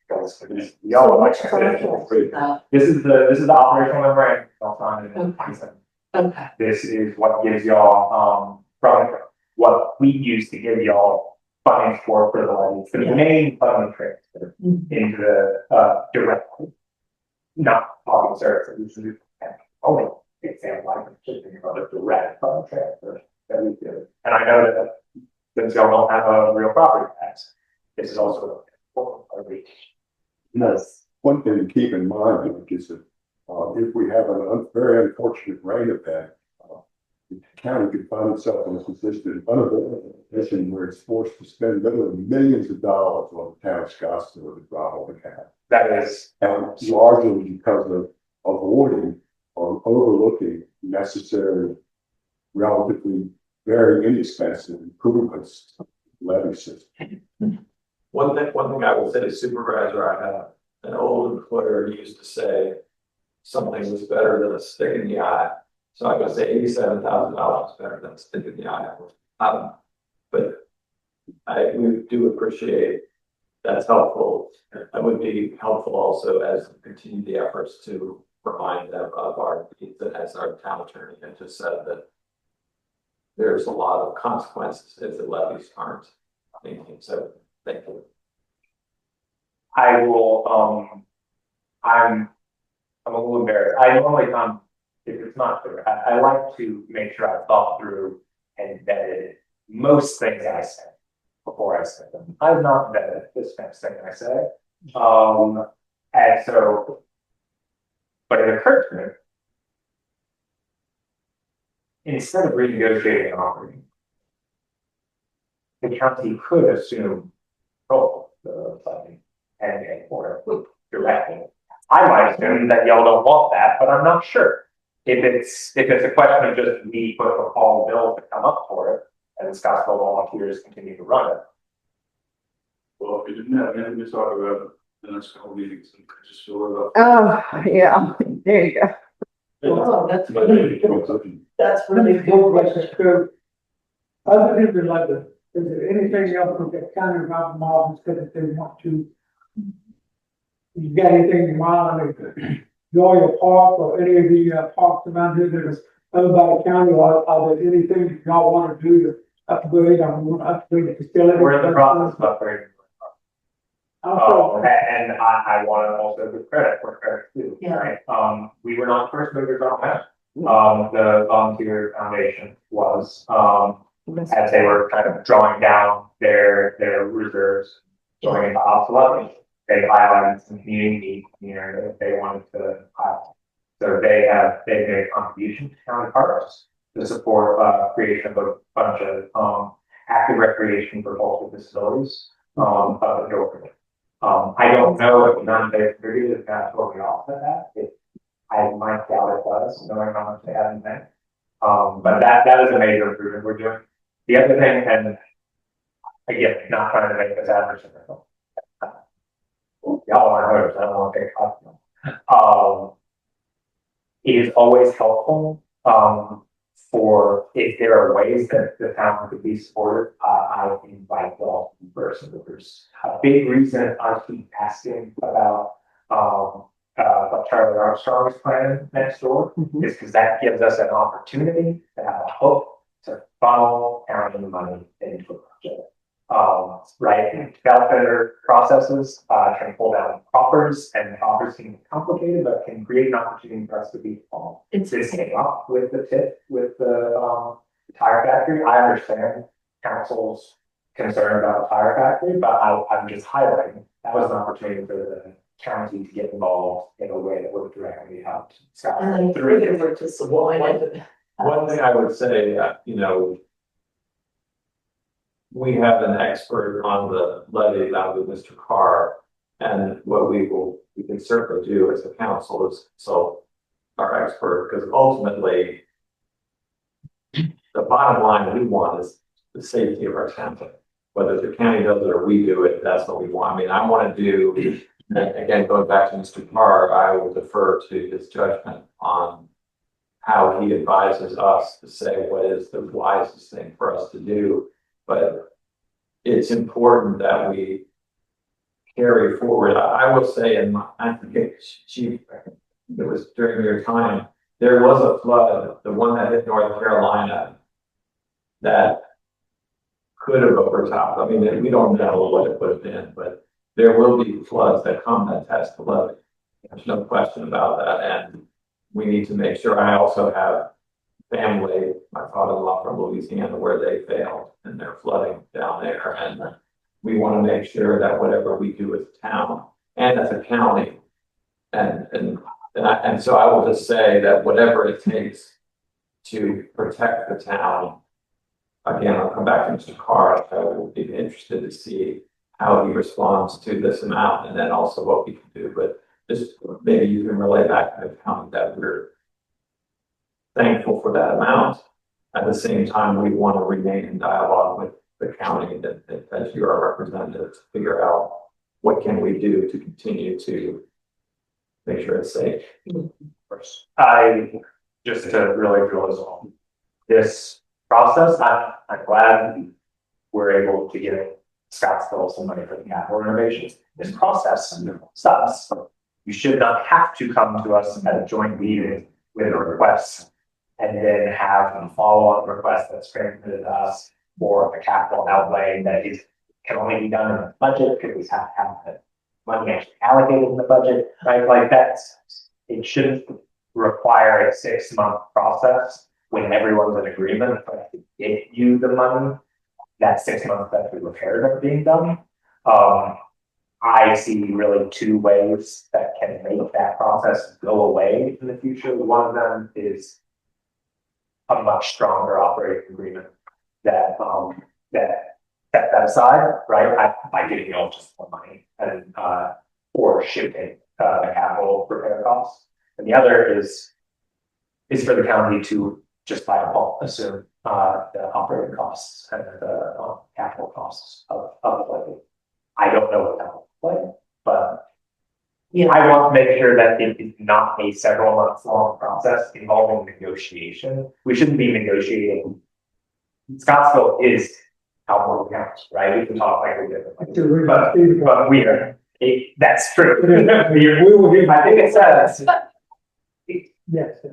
Because y'all, like I said, this is the operational memorandum. Y'all signed it in 2017. Okay, This is what gives y'all, from what we use to give y'all funding for the levy, for the main funding transfer into the, directly. Not public service, which is only example I can just think about the direct funding transfer that we do. And I know that since y'all don't have a real property tax, this is also a reach. Yes. One thing to keep in mind, I think, is that if we have a very unfortunate rain event, the county could find itself in a position where it's forced to spend literally millions of dollars on the town of Scottsville to drop on the cap. That is, And largely because of avoiding or overlooking necessary, relatively very inexpensive improvements to the levy system. One thing I will say, supervisor, I had an old employer who used to say something was better than a stick in the eye. So I would say $87,000 better than a stick in the eye. But we do appreciate that's helpful. That would be helpful also as we continue the efforts to remind them of our needs, as our town attorney had just said, that there's a lot of consequences if the levies aren't maintained. So thank you. I will, I'm a little embarrassed. I normally, if it's not clear, I like to make sure I've thought through and vetted most things I say before I say them. I've not vetted this next thing I say. And so, but it occurred to me, instead of renegotiating an operating, the county could assume control of the funding and pay for it directly. I might assume that y'all don't want that, but I'm not sure. If it's a question of just me putting a call bill to come up for it, and the Scottsville volunteers continue to run it. Well, if you didn't have anything to talk about the next couple meetings, and just fill it up. Oh, yeah, there you go. oh, that's really good question. So, other than like the, is there anything else with the county involved that they want to? You got anything in mind, like Joya Park or any of the parks around here that is owned by the county, or are there anything y'all want to do to upgrade, upgrade the facility? We're in the process of upgrading. Also, And I want to also give credit where credit's due. Yeah. Right? We were not first movers on that. The volunteer foundation was, as they were kind of drawing down their reserves, going into obsolescence. They highlighted some community needs in the area that they wanted to highlight. So they made a contribution to county parks to support creation of a bunch of active recreation for multiple facilities up in Dorking. I don't know if non-invasive trees is going to totally offset that. I might doubt it does, knowing how much they have in there. But that is a major improvement we're doing. The other thing, and again, not trying to make this adversarial. Y'all are hers, I don't want to take off. It is always helpful for if there are ways that the town could be supported. I invite y'all in person. There's a big reason I keep asking about what Charlie Armstrong's plan next door is because that gives us an opportunity to have a hope to funnel county money into a project. Right, developer processes can pull down proffers, and proffers can be complicated, but can create an opportunity for us to be involved. This came up with the tip with the tire factory. I understand council's concern about the tire factory, but I'm just highlighting that was an opportunity for the county to get involved in a way that would directly help Scott. And through the disappointed. One thing I would say, we have an expert on the levy now with Mr. Carr. And what we can certainly do as a council is consult our expert, because ultimately the the bottom line we want is the safety of our town. Whether the county does it or we do it, that's what we want. I mean, I want to do, and again, going back to Mr. Carr, I will defer to his judgment on how he advises us to say what is the wisest thing for us to do. But it's important that we carry forward. I will say, and I think Chief, it was during your time, there was a flood, the one that hit North Carolina, that could have overtopped. I mean, we don't know what it would have been, but there will be floods that come that test the levee. There's no question about that. And we need to make sure. I also have family, my father-in-law from Louisiana, where they failed and they're flooding down there. And we want to make sure that whatever we do as a town and as a county, and so I will just say that whatever it takes to protect the town. Again, I'll come back to Mr. Carr. I will be interested to see how he responds to this amount and then also what we can do. But just maybe you can relay back to the county that we're thankful for that amount. At the same time, we want to remain in dialogue with the county that as you are representative to figure out what can we do to continue to make sure it's safe. I, just to really drill this home, this process, I'm glad we're able to get Scottsville some money for the capital renovations. This process sucks. You should not have to come to us at a joint meeting with a request and then have a follow-up request that's transmitted to us for a capital outlay that can only be done in the budget because we have to have the money actually allocated in the budget, right? Like it shouldn't require a 6-month process when everyone's in agreement, but to get you the money, that 6 months that the repairs are being done. I see really 2 ways that can make that process go away in the future. One of them is a much stronger operating agreement that set that aside, right? By giving you all just more money and or shifting the capital repair costs. And the other is for the county to just by default assume the operating costs and the capital costs of the levy. I don't know what that will look like, but Yeah. I want to make sure that it is not a several months long process involving negotiation. We shouldn't be negotiating. Scottsville is California County, right? We can talk like we did, but we are. That's true. We will get. I think it says. Yes. No,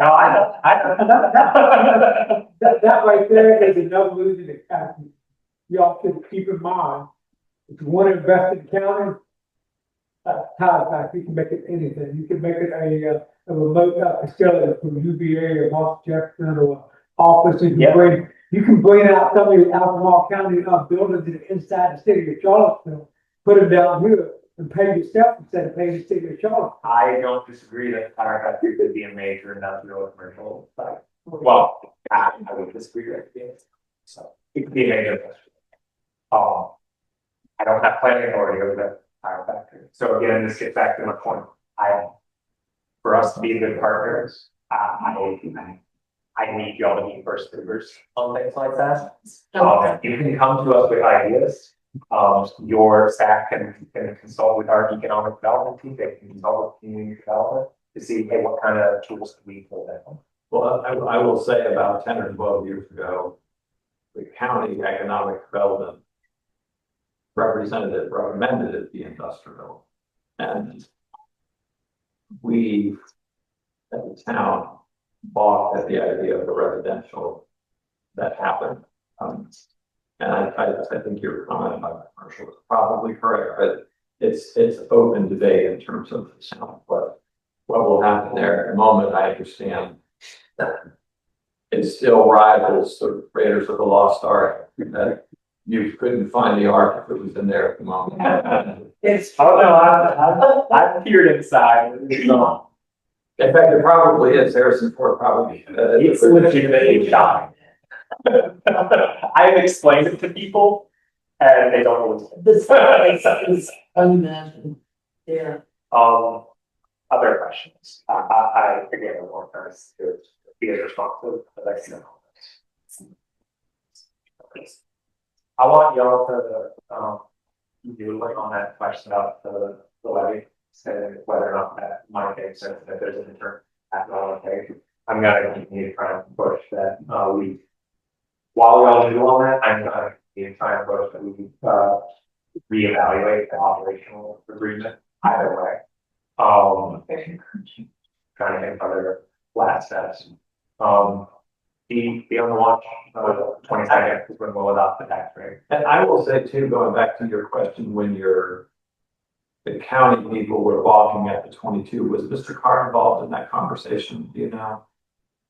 I don't. That right there is another losing the county. Y'all should keep in mind, if you want to invest in the county, tie back, you can make it anything. You can make it a remote facility from UVA or Los Jefferson or office. You can bring out some of the Albemarle County buildings inside the city of Charlottesville, put them down here and pay yourself instead of paying the city of Charlottesville. I don't disagree that Tire Factory could be a major industrial commercial site. Well, I would disagree with it. So it could be a major industrial. I don't have planning authority over the Tire Factory. So again, this gets back to my point. For us to be good partners, I need y'all to be first movers on things like that. You can come to us with ideas. Your staff can consult with our economic development team. They can consult with community development to see, hey, what kind of tools can we put that on. Well, I will say about 10 or 12 years ago, the county economic development representative recommended it be industrial. And we, at the town, balked at the idea of the residential that happened. And I think your comment about commercial is probably correct, but it's open debate in terms of what will happen there. At the moment, I understand that it still rivals the Raiders of the Lost Ark. That you couldn't find the Ark if it was in there at the moment. I've peered inside. In fact, it probably is. Harrison Ford probably. It's legitimately shocking. I've explained it to people, and they don't know what This is unimaginable. Yeah. Other questions? I again, I want us to be as responsive as I can. I want y'all to, do like on that question about the levy, and whether or not that might make sense, if there's an interim act on okay. I'm gonna continue to try and push that, while we all do all that, I'm gonna continue to try and push that we, reevaluate the operational agreement either way. Trying to think of other last steps. Be on the watch, 22nd is when we'll adopt the tax rate. And I will say too, going back to your question, when the county people were balking at the 22, was Mr. Carr involved in that conversation, do you know?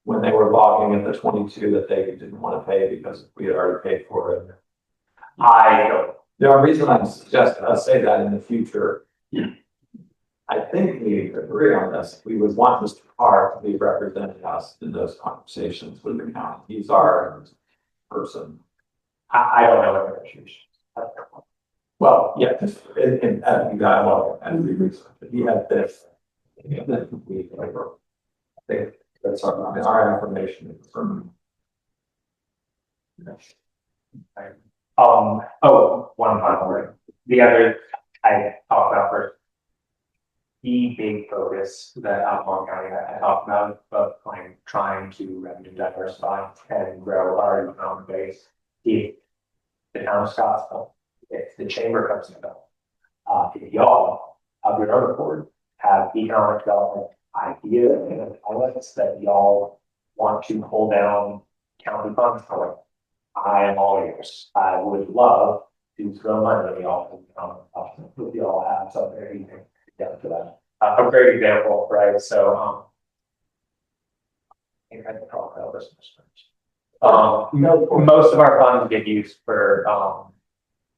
When they were balking at the 22 that they didn't want to pay because we had already paid for it. I don't. The reason I suggest I say that in the future, I think we agree on this. We would want Mr. Carr to be representing us in those conversations with the county. He's our person. I don't know what negotiations. Well, yeah, just in dialogue as we research it. He had this. I think that's our information from. One final thing. The other I talked about first. The big focus that Alcorn County I talked about, but like trying to revenue diversify and grow our economic base. If the town of Scottsville, if the chamber comes to know, if y'all of your own board have economic development ideas and elements that y'all want to pull down county funds for, I am all ears. I would love to throw money at y'all if y'all have something that you think down to that. A great example, right? So, I think I can talk about this. Most of our funds get used for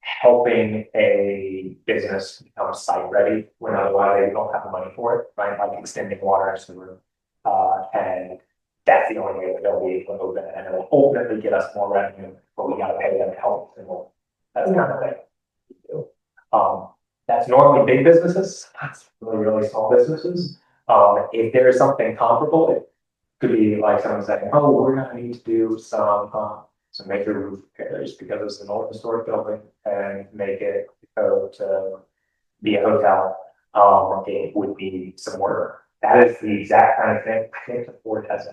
helping a business become site ready when otherwise they don't have the money for it, right? Like extending water and sewer. And that's the only way that they'll be able to open it, and it'll ultimately get us more revenue, but we gotta pay them to help. That's kind of thing. That's normally big businesses, that's really small businesses. If there is something comparable, it could be like someone saying, oh, we're gonna need to do some major roof repairs because it's an old historic building and make it go to be a hotel. It would be some work. That is the exact kind of thing I think the board has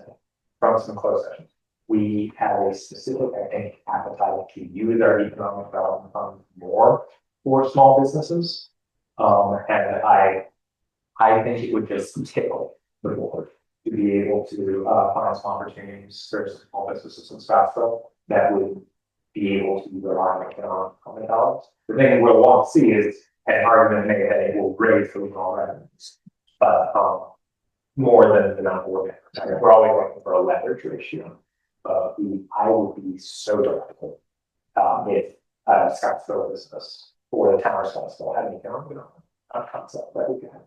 from some closed sessions. We have a specific, I think, appetite to use our economic development fund more for small businesses. And I think it would just tickle the board to be able to find some opportunities for small businesses in Scottsville that would be able to rely on the dollars. The thing we'll want to see is an argument made that it will raise the overall revenues, but more than the number we're always looking for a leverage ratio. I would be so delighted if Scottsville business or the town of Scottsville had any concept that we could have.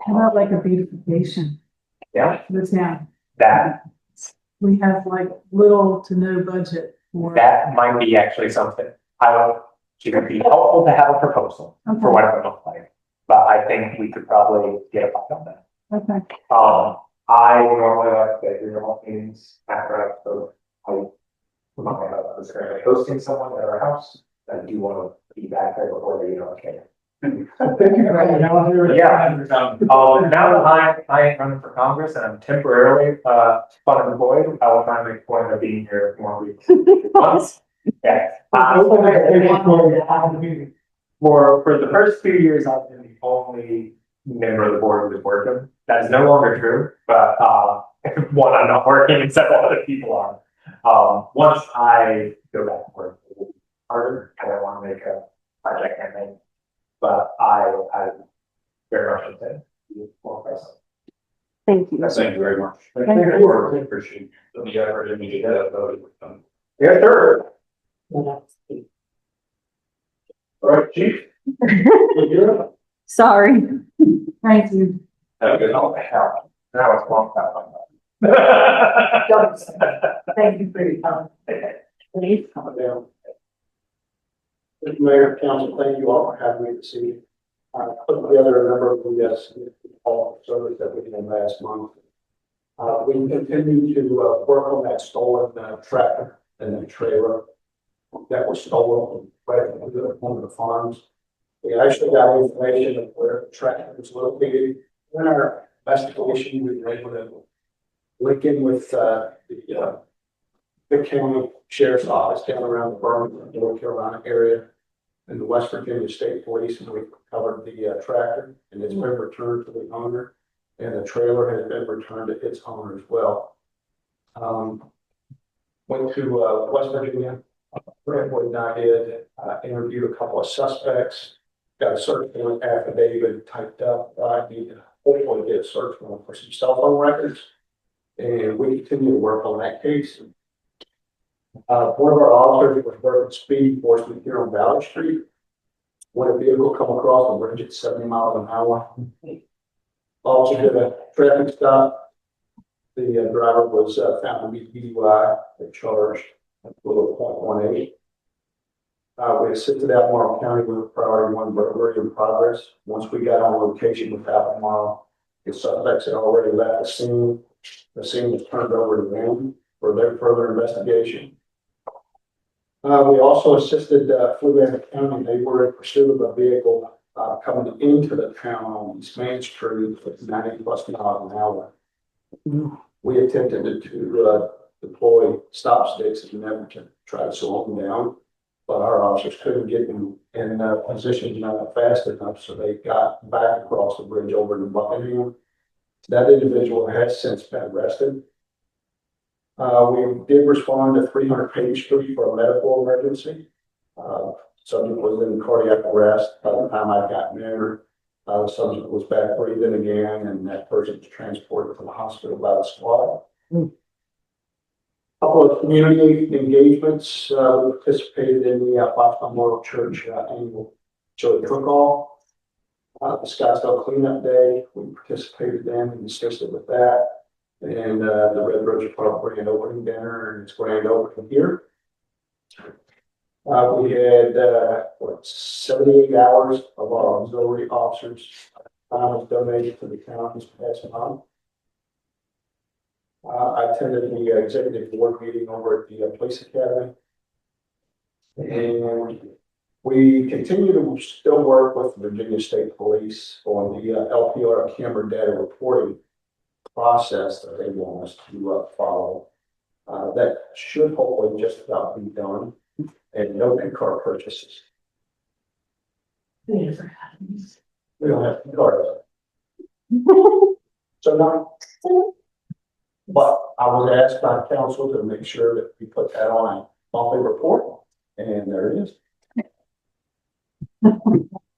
How about like a beautification? Yeah. For the town. That We have like little to no budget for. that might be actually something. It would be helpful to have a proposal for what it would look like, but I think we could probably get a bite on that. Okay. I normally like to do remote meetings after I spoke. I was currently hosting someone at our house. I do want to be back there before they okay. Thank you for having me on here. Yeah. Now that I ain't running for Congress and I'm temporarily unemployed, I will try and make a point of being here more weeks. Yeah. For the first 2 years, I've been the only member of the board who is working. That is no longer true, but one, I'm not working, and several other people are. Once I go back to work, it will be harder, and I want to make a project campaign. But I very much intend to be more present. Thank you. Thank you very much. Thank you. I appreciate the effort and you get voted. Yes, sir. All right, chief. Sorry. Thank you. Have a good night. Now it's long time. Thank you for your time. Please. Mr. Mayor, Council, thank you all for having me this evening. I put together a number of the service that we did last month. We continue to, work on that stolen, tractor and that trailer that was stolen right from one of the farms. We actually got information of where the tractor was located. In our investigation, we were able to link in with, the county sheriff's office down around the Birmingham, North Carolina area and the West Virginia State Police, and we recovered the, tractor, and it's been returned to the owner. And the trailer has been returned to its owner as well. Went to, West Virginia. Brentwood and I did, interviewed a couple of suspects, got a search warrant affidavit typed up. I need to hopefully get a search warrant for some cell phone records. And we continue to work on that case. One of our officers was working speed enforcement here on Valley Street. When a vehicle come across the bridge at 70 miles an hour. Officer did a traffic stop. The driver was found to be DUI and charged with a .18. We assisted Albemarle County with priority 1 burglary in progress. Once we got on location with Albemarle, the suspects had already left the scene. The scene was turned over to them for their further investigation. We also assisted Fluent County. They were in pursuit of a vehicle coming into the town on East Main Street with 90+ miles an hour. We attempted to deploy stop sticks in an effort to try to slow them down, but our officers couldn't get them in position fast enough, so they got back across the bridge over to Buckingham. That individual has since been arrested. We did respond to 300 Page Street for a medical emergency. Subject was in cardiac arrest. By the time I got there, the subject was back breathing again, and that person was transported to the hospital by the squad. Couple of community engagements. We participated in the Fox Memorial Church annual chili cook-off. The Scottsville Cleanup Day, we participated in and assisted with that. And the Red Rose Park grand opening dinner and its grand opening here. We had 78 hours of our auxiliary officers was donated to the town this past month. I attended the executive board meeting over at the police academy. And we continue to still work with the Virginia State Police on the LPR camera data reporting process that they want us to follow. That should hopefully just about be done, and no new car purchases. Never happens. We don't have cars. So now, but I was asked by council to make sure that we put that on a monthly report, and there it is.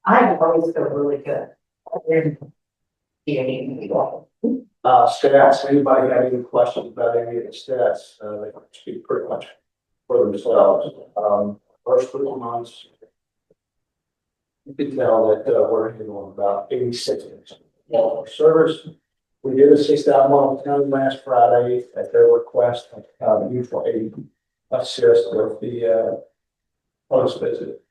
I always feel really good. Stats, anybody had any questions about any of the stats, they can speak pretty much for themselves. First 3 months, you can tell that we're handling about 86 of service. We did assist Albemarle County last Friday at their request, mutual aid assist with the post visit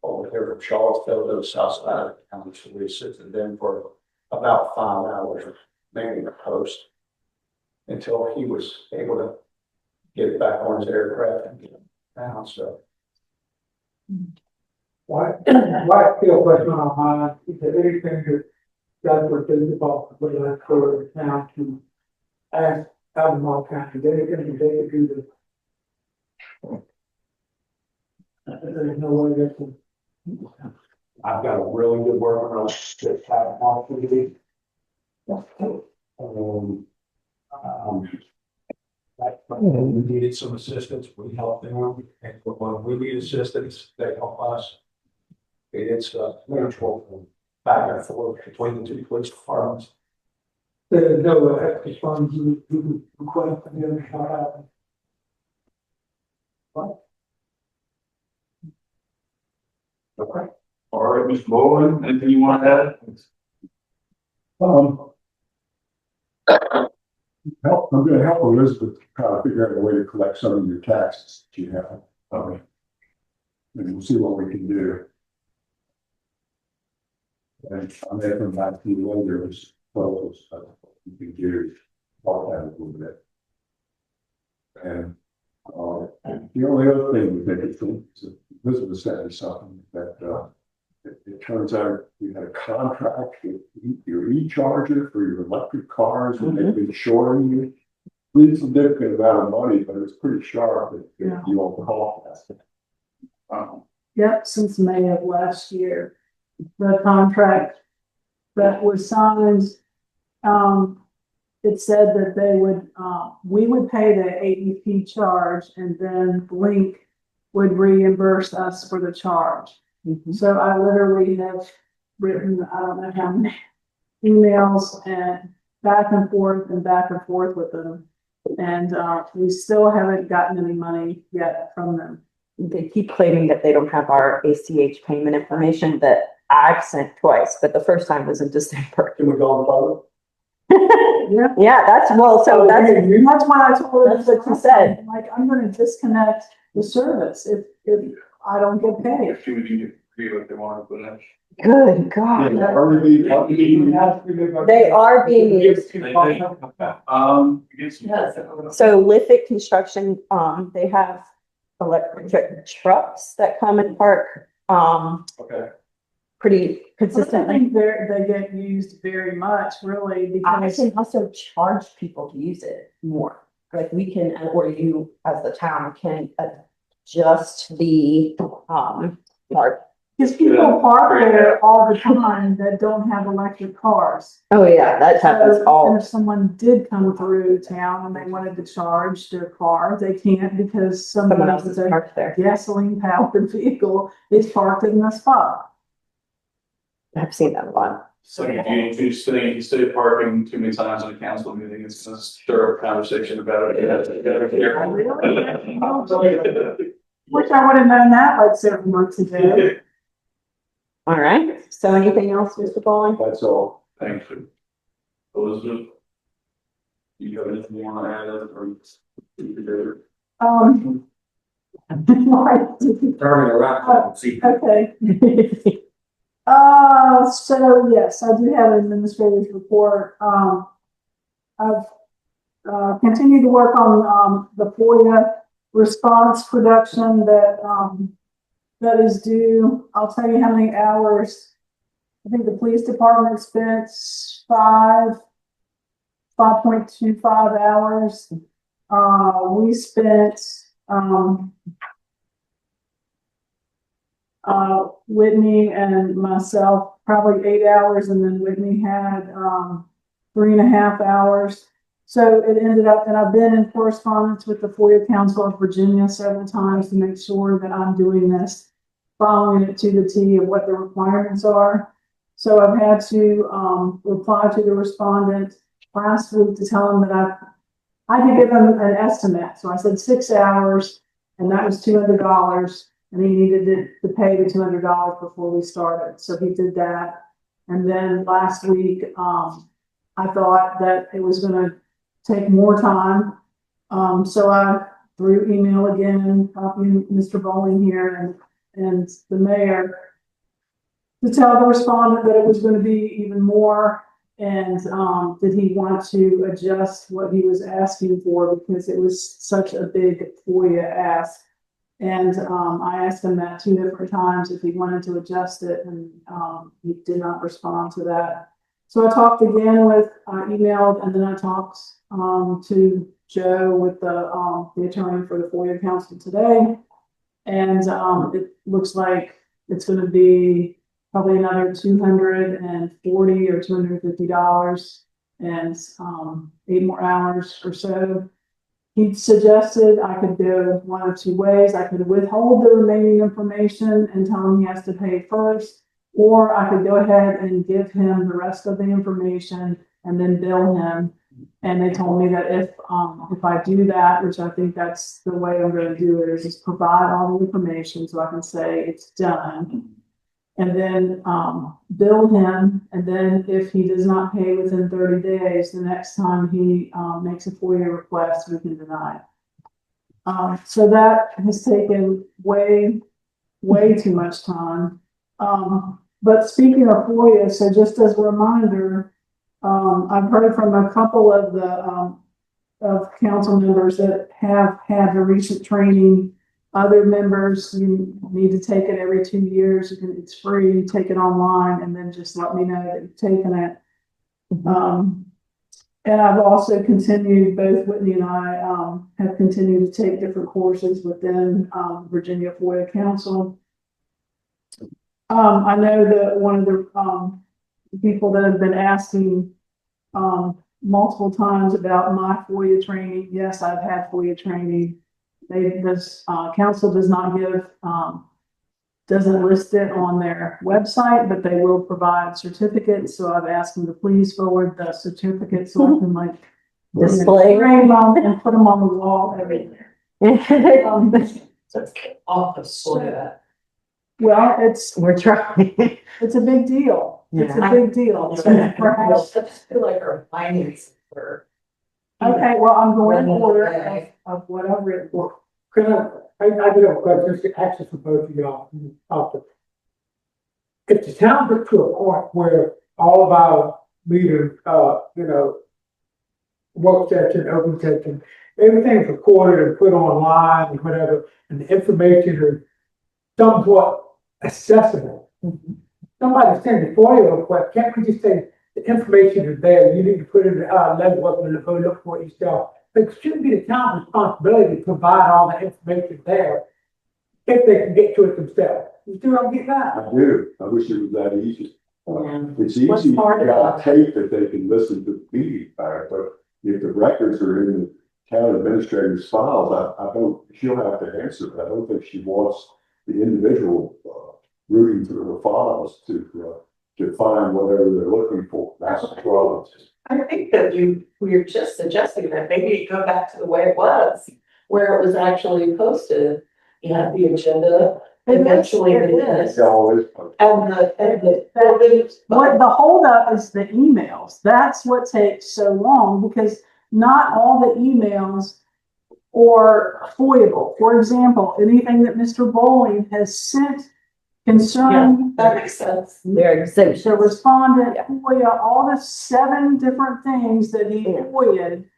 over here from Charlottesville to the south side of the county. So we assisted them for about 5 hours, making the post until he was able to get it back on his aircraft and get it down. So, Why still question on mine, is there anything that does what they possibly like for the town to ask Albemarle County, they can do this? There's no way that can. I've got a really good working relationship with Albemarle County. We needed some assistance, we helped them, and when we need assistance, they help us. It's mutual back and forth between the 2 police departments. There's no extra funds you request from the other side. What? Okay. All right, Mr. Bowman, anything you want to add? I'm gonna help Elizabeth try to figure out a way to collect some of your taxes that you have. And we'll see what we can do. And I may come back to you later as well as we can do. talk about it a little bit. And, the only other thing we think is Elizabeth said something that, it turns out you had a contract with your e-charger for your electric cars and they've been shorting you. It's a significant amount of money, but it's pretty sharp if you don't call that. Yep, since May of last year, the contract that was signed, it said that they would, we would pay the AEP charge and then Blink would reimburse us for the charge. So I literally have written, I don't know how many emails and back and forth with them. And, we still haven't gotten any money yet from them. They keep claiming that they don't have our ACH payment information that I've sent twice, but the first time was in December. Can we go on follow? Yeah. Yeah, that's, well, so that's, That's why I told her. That's what you said. Like, I'm gonna disconnect the service if I don't get paid. If you would agree what they want to put in. good God. Yeah, They are being used. Yes. So Lithic Construction, they have electric trucks that come and park, Okay. pretty I don't consistently. think they get used very much, really, I because can also charge people to use it more. Like we can, or you as the town can adjust the, mark. because people park there all the time that don't have electric cars. Oh, yeah, that happens So, and all. if someone did come through town and they wanted to charge their car, they can't because Someone someone else is else's parked there. gasoline powered vehicle is parked in the spot. I've seen that a lot. So if you stay parking too many times in a council meeting, it's gonna stir up conversation about it. Wish I would have known that like several months ago. All right. So anything else, Mr. Bowling? That's all. Thank you. Elizabeth? You got anything you want to add or? Turning around, see. Okay. So yes, I do have an administrator's report. I've continued to work on the FOIA response production that is due. I'll tell you how many hours. I think the police department spent 5.25 hours. We spent, Whitney and myself, probably 8 hours, and then Whitney had, 3.5 hours. So it ended up, and I've been in correspondence with the FOIA Council of Virginia several times to make sure that I'm doing this, following it to the T of what the requirements are. So I've had to, reply to the respondent last week to tell him that I had to give him an estimate. So I said 6 hours, and that was $200, and he needed to pay the $200 before we started. So he did that. And then last week, I thought that it was gonna take more time. So I through email again, copying Mr. Bowling here and the mayor to tell the respondent that it was going to be even more, and did he want to adjust what he was asking for because it was such a big FOIA ask. And I asked him that 2 different times if he wanted to adjust it, and he did not respond to that. So I talked again with, emailed, and then I talked to Joe with the attorney for the FOIA Council today. And it looks like it's going to be probably another $240 or $250 and 8 more hours or so. He suggested I could go 1 of 2 ways. I could withhold the remaining information and tell him he has to pay first, or I could go ahead and give him the rest of the information and then bill him. And they told me that if I do that, which I think that's the way I'm going to do it, is just provide all the information so I can say it's done. And then bill him, and then if he does not pay within 30 days, the next time he makes a FOIA request, we can deny it. So that has taken way too much time. But speaking of FOIA, so just as a reminder, I've heard from a couple of of council members that have had the recent training. Other members, you need to take it every 2 years. It's free, take it online, and then just let me know that you've taken it. And I've also continued, both Whitney and I, have continued to take different courses within, Virginia FOIA Council. I know that one of the, people that have been asking, multiple times about my FOIA training. Yes, I've had FOIA training. This council does not give, doesn't list it on their website, but they will provide certificates. So I've asked them to please forward the certificates so I can like Display. frame them and put them on the wall everywhere. Let's get off of FOIA. Well, it's We're trying. a big deal. It's a Yeah. big deal. So I perhaps, just feel like our finances are. okay, well, I'm going in Running order away. of what I've written. Can I do have a question, just access for both of y'all. If the town gets to a point where all of our meetings, work session, open session, everything's recorded and put online and whatever, and the information is somewhat accessible. Somebody send a FOIA request, can't we just say the information is there, you need to put it, legwork and go look for it yourself? It shouldn't be the town's responsibility to provide all the information there if they can get to it themselves. You see what I'm getting at? I do. I wish it was that easy. It's easy, What's you hard got about a tape that they can listen to the meeting back, but if the records are in the town administrator's files, I don't, she'll have to answer, but I don't think she wants the individual, rooting through her files to find whatever they're looking for. That's the problem. I think that we're just suggesting that maybe you go back to the way it was, where it was actually posted. You had the agenda, eventually the minutes, It's always, and the. What the holdup is the emails. That's what takes so long because not all the emails are FOIAble. For example, anything that Mr. Bowling has sent concerning That makes sense. They're exempt. the respondent, Yeah. FOIA, all the 7 different things that he FOIA'd.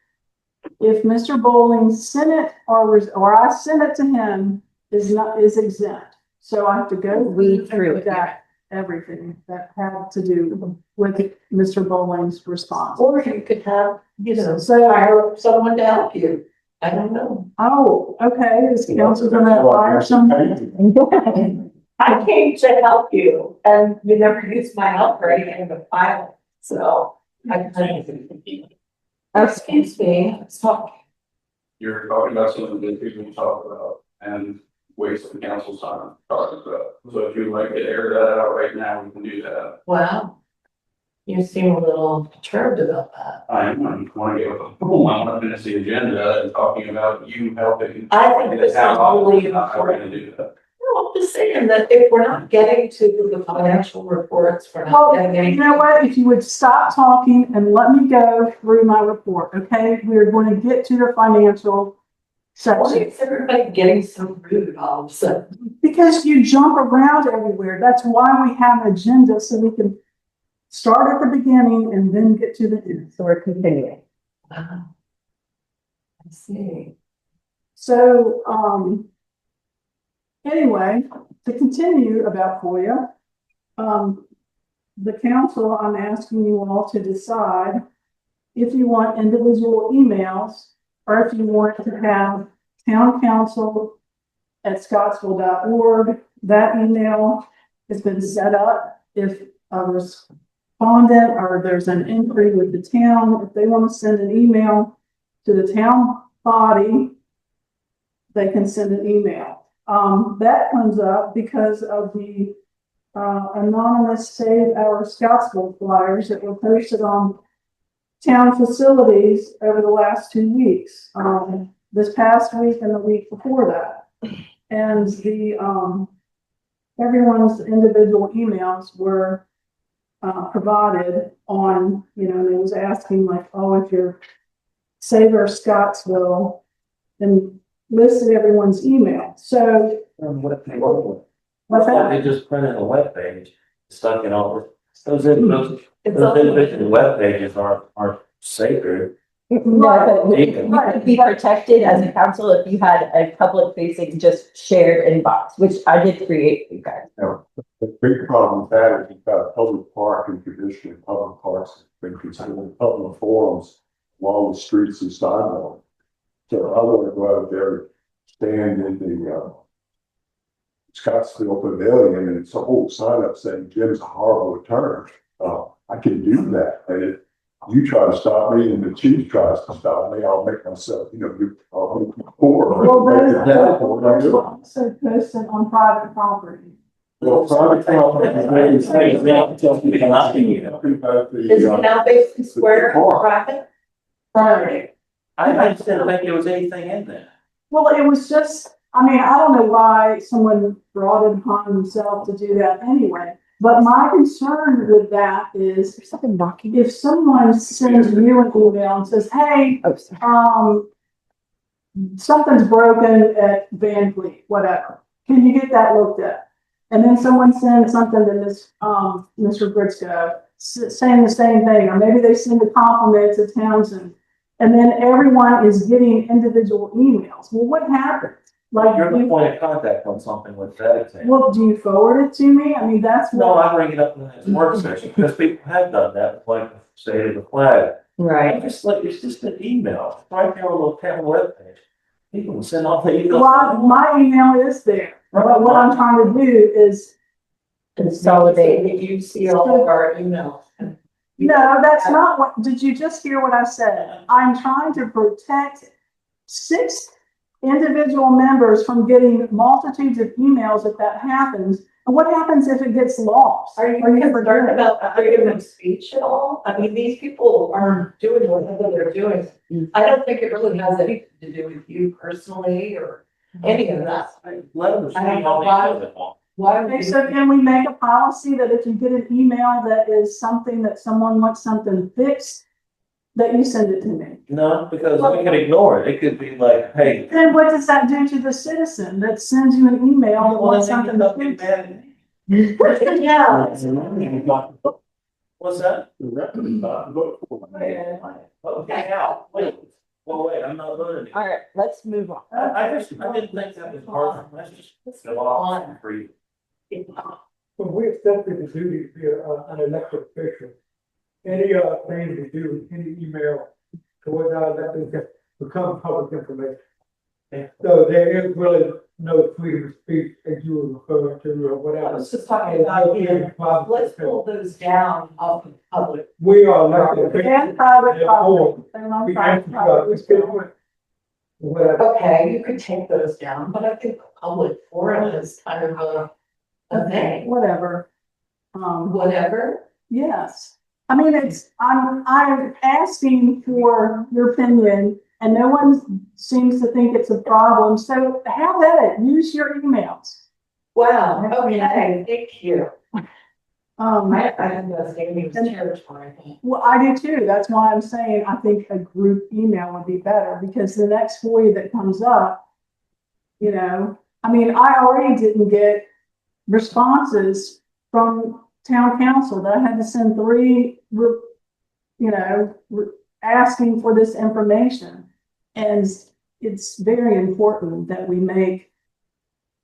If Mr. Bowling sent it or I sent it to him is exempt. So I have to go Read through it, that everything that had to do with Mr. Bowling's response. Or you could have, So, hire someone to help you. I don't know. oh, okay, is council gonna hire someone? I came to help you and you never used my help or anything but file, so I can. Excuse me, so You're talking about some of the things we talked about and waste the council's time talking about. So if you'd like to air that out right now, we can do that. wow. You seem a little perturbed about that. I want to get with the boom. I want to finish the agenda and talking about you helping. I think this is really I'm important. going to do that. No, I'm just saying that if we're not getting to the financial reports, we're not Well, getting you anything. know what, if you would stop talking and let me go through my report, okay? We're going to get to the financial Why section. is everybody getting so rude all of a sudden? Because you jump around everywhere. That's why we have an agenda, so we can start at the beginning and then get to the end. So we're continuing. Wow. I see. So, anyway, to continue about FOIA, the council, I'm asking you all to decide if you want individual emails or if you want to have town council at scottsville.org. That email has been set up. If a respondent or there's an inquiry with the town, if they want to send an email to the town body, they can send an email. That comes up because of the anonymous Save Our Scottsville flyers that were posted on town facilities over the last 2 weeks. This past week and the week before that. And the everyone's individual emails were provided on, and it was asking like, oh, if you're Save Our Scottsville, then listed everyone's email. So What if they what's that? They just printed a webpage, stuck it over Those individual web pages are sacred. No, but we could be protected as a council if you had a public facing just shared inbox, which I did create for you guys. The big problem with that is you've got public park and traditionally public parks have been considered public forums along the streets and sidewalks. So I want to go out there, stand in the Scottsville Pavilion, and it's a whole sign up saying Jim's a horrible attorney. I can do that, and if you try to stop me and the chief tries to stop me, I'll make myself, I'll make my poor. Well, those are also posted on private property. Well, private property is Is it now basically square private? Right. I just didn't think there was anything in there. Well, it was just, I mean, I don't know why someone brought it upon themselves to do that anyway. But my concern with that is There's something knocking. if someone sends you an email and says, hey, Oh, sorry. something's broken at Van Fleet, whatever. Can you get that looked at? And then someone sends something to this, Mr. Briscoe saying the same thing, or maybe they send a compliment to Townsend. And then everyone is getting individual emails. Well, what happens? Like, You're the point of contact on something with that example. well, do you forward it to me? I mean, that's No, what. I bring it up in the next work session, because people have done that, like the state of the flag. Right. It's just an email, right there on the town webpage. People can send off the email. Well, my email is there, but what I'm trying to do is, Consolidate. You see all of our emails. no, that's not what, did you just hear what I said? I'm trying to protect 6 individual members from getting multitudes of emails if that happens. And what happens if it gets lost? Are you concerned about freedom of speech at all? I mean, these people are doing whatever they're doing. I don't think it really has anything to do with you personally or any of that. Let them I don't see know all why. the emails. Why would Okay, you? so can we make a policy that if you get an email that is something that someone wants something fixed, that you send it to me? No, because we can ignore it. It could be like, hey. Then what does that do to the citizen that sends you an email that wants something to fix? Yeah. What's that? The record, vote for it. Okay, now, wait. Well, wait, I'm not voting. All right, let's move on. I didn't think that was hard. Let's just go on for you. When we accepted the duty to be an elected official, any thing we do, any email towards our elected officials become public information. Yeah. So there is really no freedom of speech as you were referring to or I whatever. was just talking about here. Let's pull those down off of public. We are elected officials. And private Therefore, property. And on we private answer to property. our constituents. Whatever. Okay, you could take those down, but I think public forum is kind of a thing, Whatever. whatever. Yes. I mean, I'm asking for your opinion and no one seems to think it's a problem. So have at it. Use your emails. Wow, okay, thank you. I understand he was territory. Well, I do too. That's why I'm saying I think a group email would be better because the next FOIA that comes up, I mean, I already didn't get responses from town council that I had to send 3, asking for this information. And it's very important that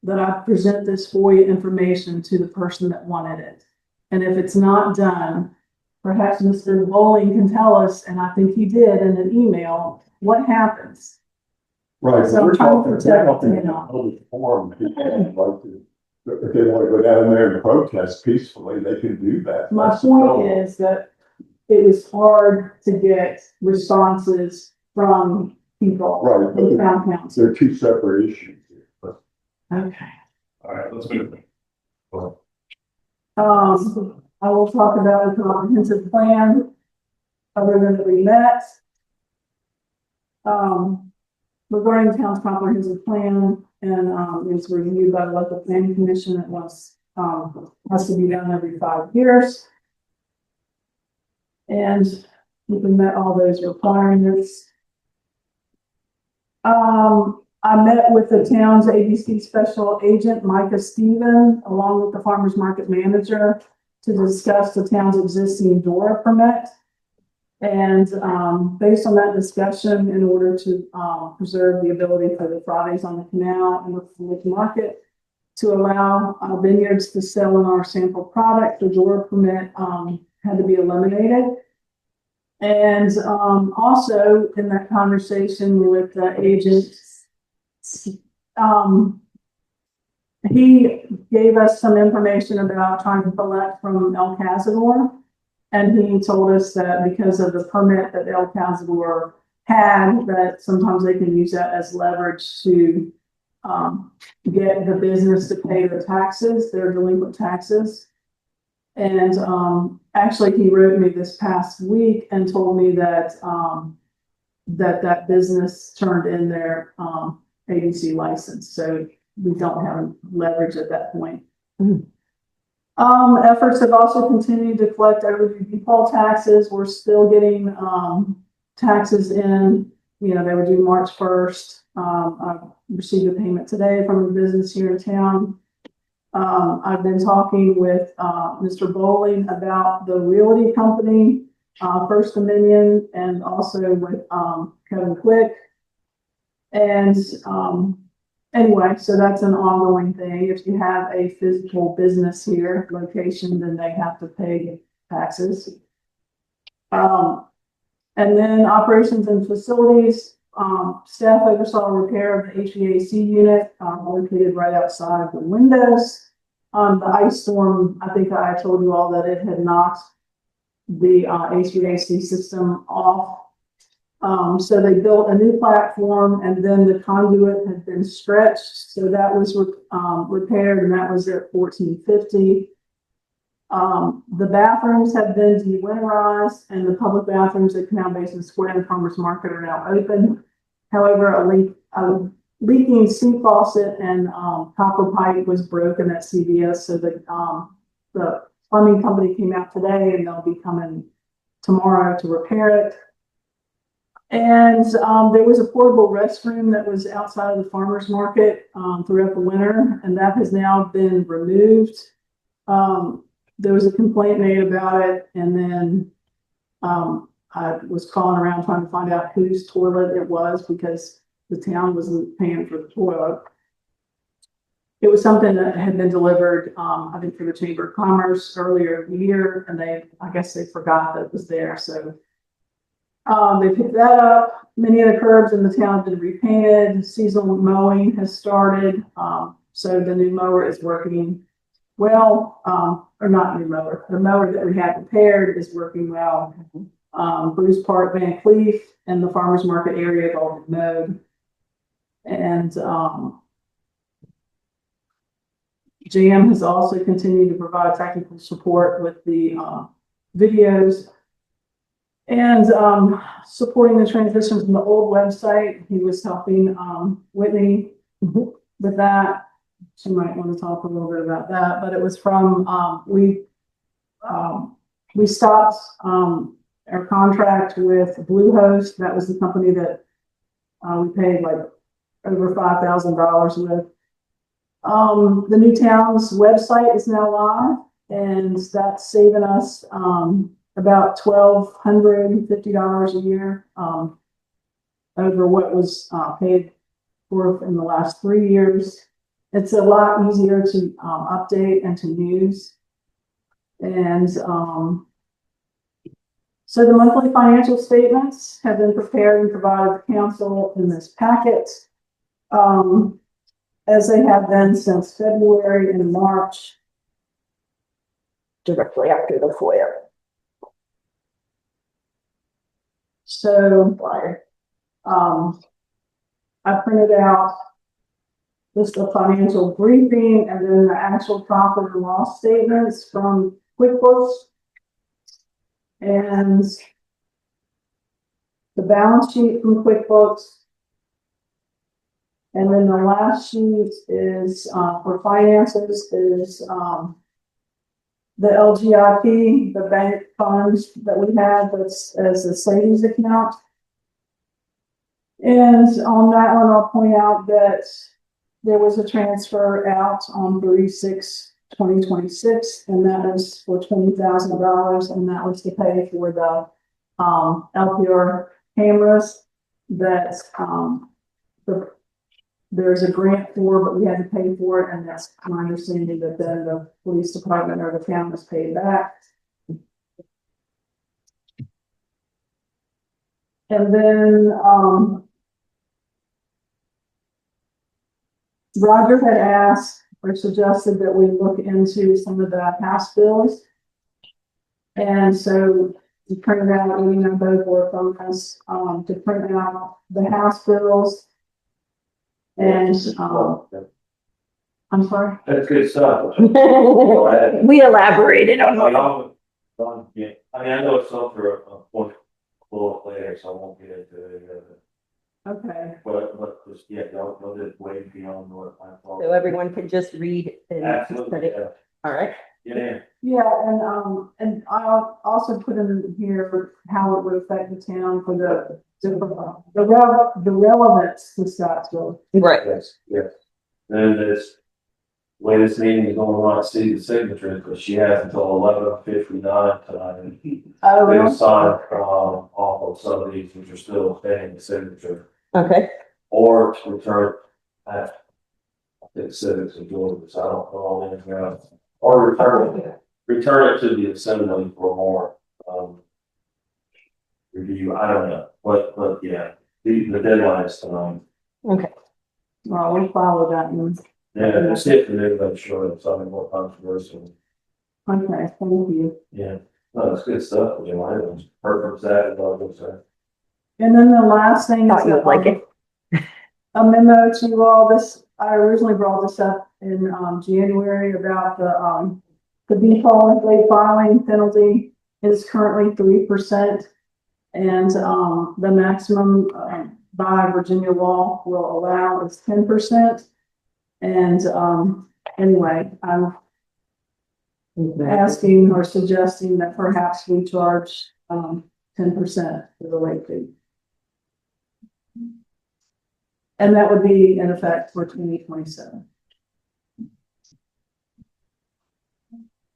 that I present this FOIA information to the person that wanted it. And if it's not done, perhaps Mr. Bowling can tell us, and I think he did in an email, what happens. Right, So so we're I'm trying to talking, we're protect, talking you know. about public forum, people would like to, if they want to go down there and protest peacefully, they can do that. My That's the point problem. is that it was hard to get responses from people Right, in but town council. they're 2 separate issues. Okay. All right, let's move. I will talk about a comprehensive plan, other than that we met. Regarding the town's comprehensive plan, and it was reviewed by the local planning commission. It was has to be done every 5 years. And we met all those requirements. I met with the town's ABC special agent, Micah Stephen, along with the farmer's market manager to discuss the town's existing DORA permit. And, based on that discussion, in order to, preserve the ability for the Fridays on the Canal and the Fourth Market to allow vineyards to sell in our sample product, the DORA permit, had to be eliminated. And, also in that conversation with the agent, he gave us some information about trying to collect from El Cazador. And he told us that because of the permit that El Cazador had, that sometimes they can use that as leverage to get the business to pay their taxes, their delinquent taxes. And actually, he wrote me this past week and told me that that business turned in their ABC license. So we don't have leverage at that point. Efforts have also continued to collect overdue default taxes. We're still getting taxes in. You know, they were due March 1st. I received a payment today from a business here in town. I've been talking with Mr. Bowling about the realty company, First Dominion, and also with Kevin Quick. And anyway, so that's an ongoing thing. If you have a physical business here, location, then they have to pay taxes. And then operations and facilities, staff oversaw repair of the HVAC unit located right outside the windows. The ice storm, I think I told you all that it had knocked the HVAC system off. So they built a new platform, and then the conduit had been stretched. So that was repaired, and that was at $14.50. The bathrooms have been de-winterized, and the public bathrooms at Canal Basin Square and Farmers Market are now open. However, a leaking sink faucet and copper pipe was broken at CVS. So the plumbing company came out today, and they'll be coming tomorrow to repair it. And there was a portable restroom that was outside of the farmer's market throughout the winter, and that has now been removed. There was a complaint made about it, and then I was calling around trying to find out whose toilet it was because the town wasn't paying for the toilet. It was something that had been delivered, I think, for the Chamber of Commerce earlier in the year, and I guess they forgot that it was there. So they picked that up. Many of the curbs in the town have been repainted. Seasonal mowing has started. So the new mower is working well, or not new mower. The mower that we had repaired is working well. Bruce Park, Van Cleef, and the farmers market area have all been mowed. And JM has also continued to provide technical support with the videos and supporting the transition from the old website. He was helping Whitney with that. She might want to talk a little bit about that, but it was from we stopped our contract with Bluehost. That was the company that we paid like over $5,000 with. The new town's website is now live, and that's saving us about $1,250 a year over what was paid for in the last 3 years. It's a lot easier to update and to use. And so the monthly financial statements have been prepared and provided to council in this packet, as they have been since February and March. Directly after the FOIA. So I printed out just a financial briefing and then the actual profit and loss statements from QuickBooks and the balance sheet from QuickBooks. And then the last sheet is for finances is the LGIP, the bank funds that we have that's as a savings account. And on that one, I'll point out that there was a transfer out on 36/20 2026, and that was for $20,000, and that was to pay for the, LPR cameras that, there's a grant for, but we had to pay for it, and that's my understanding that then the police department or the town has paid back. And then, Roger had asked or suggested that we look into some of the house bills. And so we printed out, we both worked on this, to print out the house bills. And, I'm sorry. That's good stuff. We elaborated on what. Yeah, I mean, I know it's up for a point, a little later, so I won't get into it. Okay, But just, yeah, don't just wait beyond what I thought. So everyone can just read and Absolutely, credit. yeah. All right. Yeah, yeah, and I'll also put in here for how it would affect the town for the relevance to Scottsville. Right. yes, yes. Then this latest meeting is going to see the signatures, but she has until 11:59 tonight. Oh, They really? sign off of some of these which are still pending the signature, Okay. or to return. I think civics and Georgia, so I don't know all the anything else. Or return it to the assembly for more review. I don't know, but yeah, the deadline is tonight. Okay. Well, we'll follow that one. Yeah, just see if anybody's sure it's something more controversial. Okay, thank you. Yeah, no, it's good stuff. You know, I was perfect that, And then the last thing is Thought you would like it. a memo to you all. This, I originally brought this up in January about the default late filing penalty is currently 3%. And the maximum by Virginia law will allow is 10%. And anyway, I'm asking or suggesting that perhaps we charge 10% for the late fee. And that would be in effect for 2027.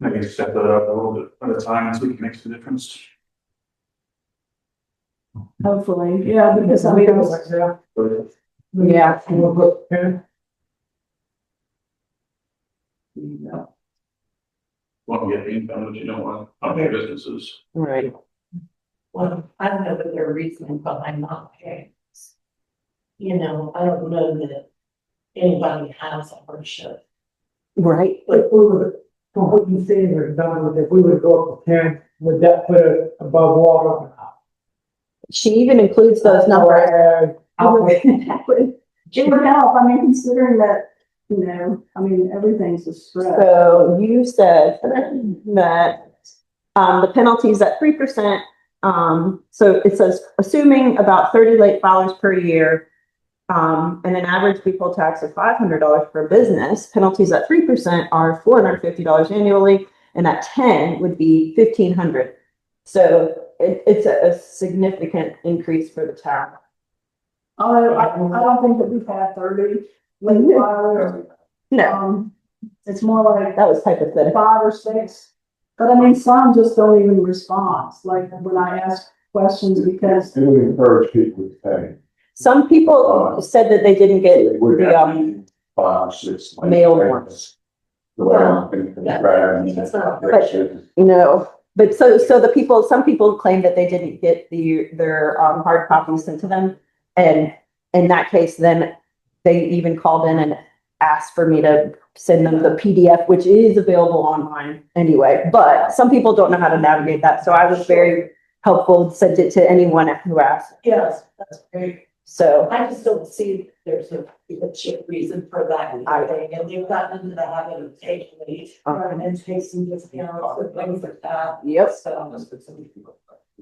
I can step that up a little bit at a time so we can make the difference. Hopefully, yeah, because I mean, Yeah. Want to get income, but you don't want other businesses. Right. Well, I don't know that their reasoning behind not paying. You know, I don't know that anybody has a hardship. Right. If we were, from what you say, for example, if we would go up to 10, would that put it above water? She even includes those numbers. It would help, I mean, considering that, you know, I mean, everything's a stress. So you said that the penalty is at 3%. So it says, assuming about 30 late filers per year, and an average default tax of $500 per business, penalties at 3% are $450 annually, and at 10 would be $1,500. So it's a significant increase for the town. I don't think that we've had 30 late filers. No, It's more like that was hypothetical. 5 or 6. But I mean, some just don't even respond, like when I ask questions, because It would encourage people to pay. Some people said that they didn't get They would the, have to be 5 or 6. like, mail ones. The way I'm thinking, rather than- It's not- No, but so some people claim that they didn't get their hard copies sent to them. And in that case, then they even called in and asked for me to send them the PDF, which is available online anyway. But some people don't know how to navigate that. So I was very helpful, sent it to anyone who asked. Yes, that's great. So I just don't see there's a legit reason for that kind of thing, and they've gotten into the habit of taking these and taking discounts and things like that. Yep. So,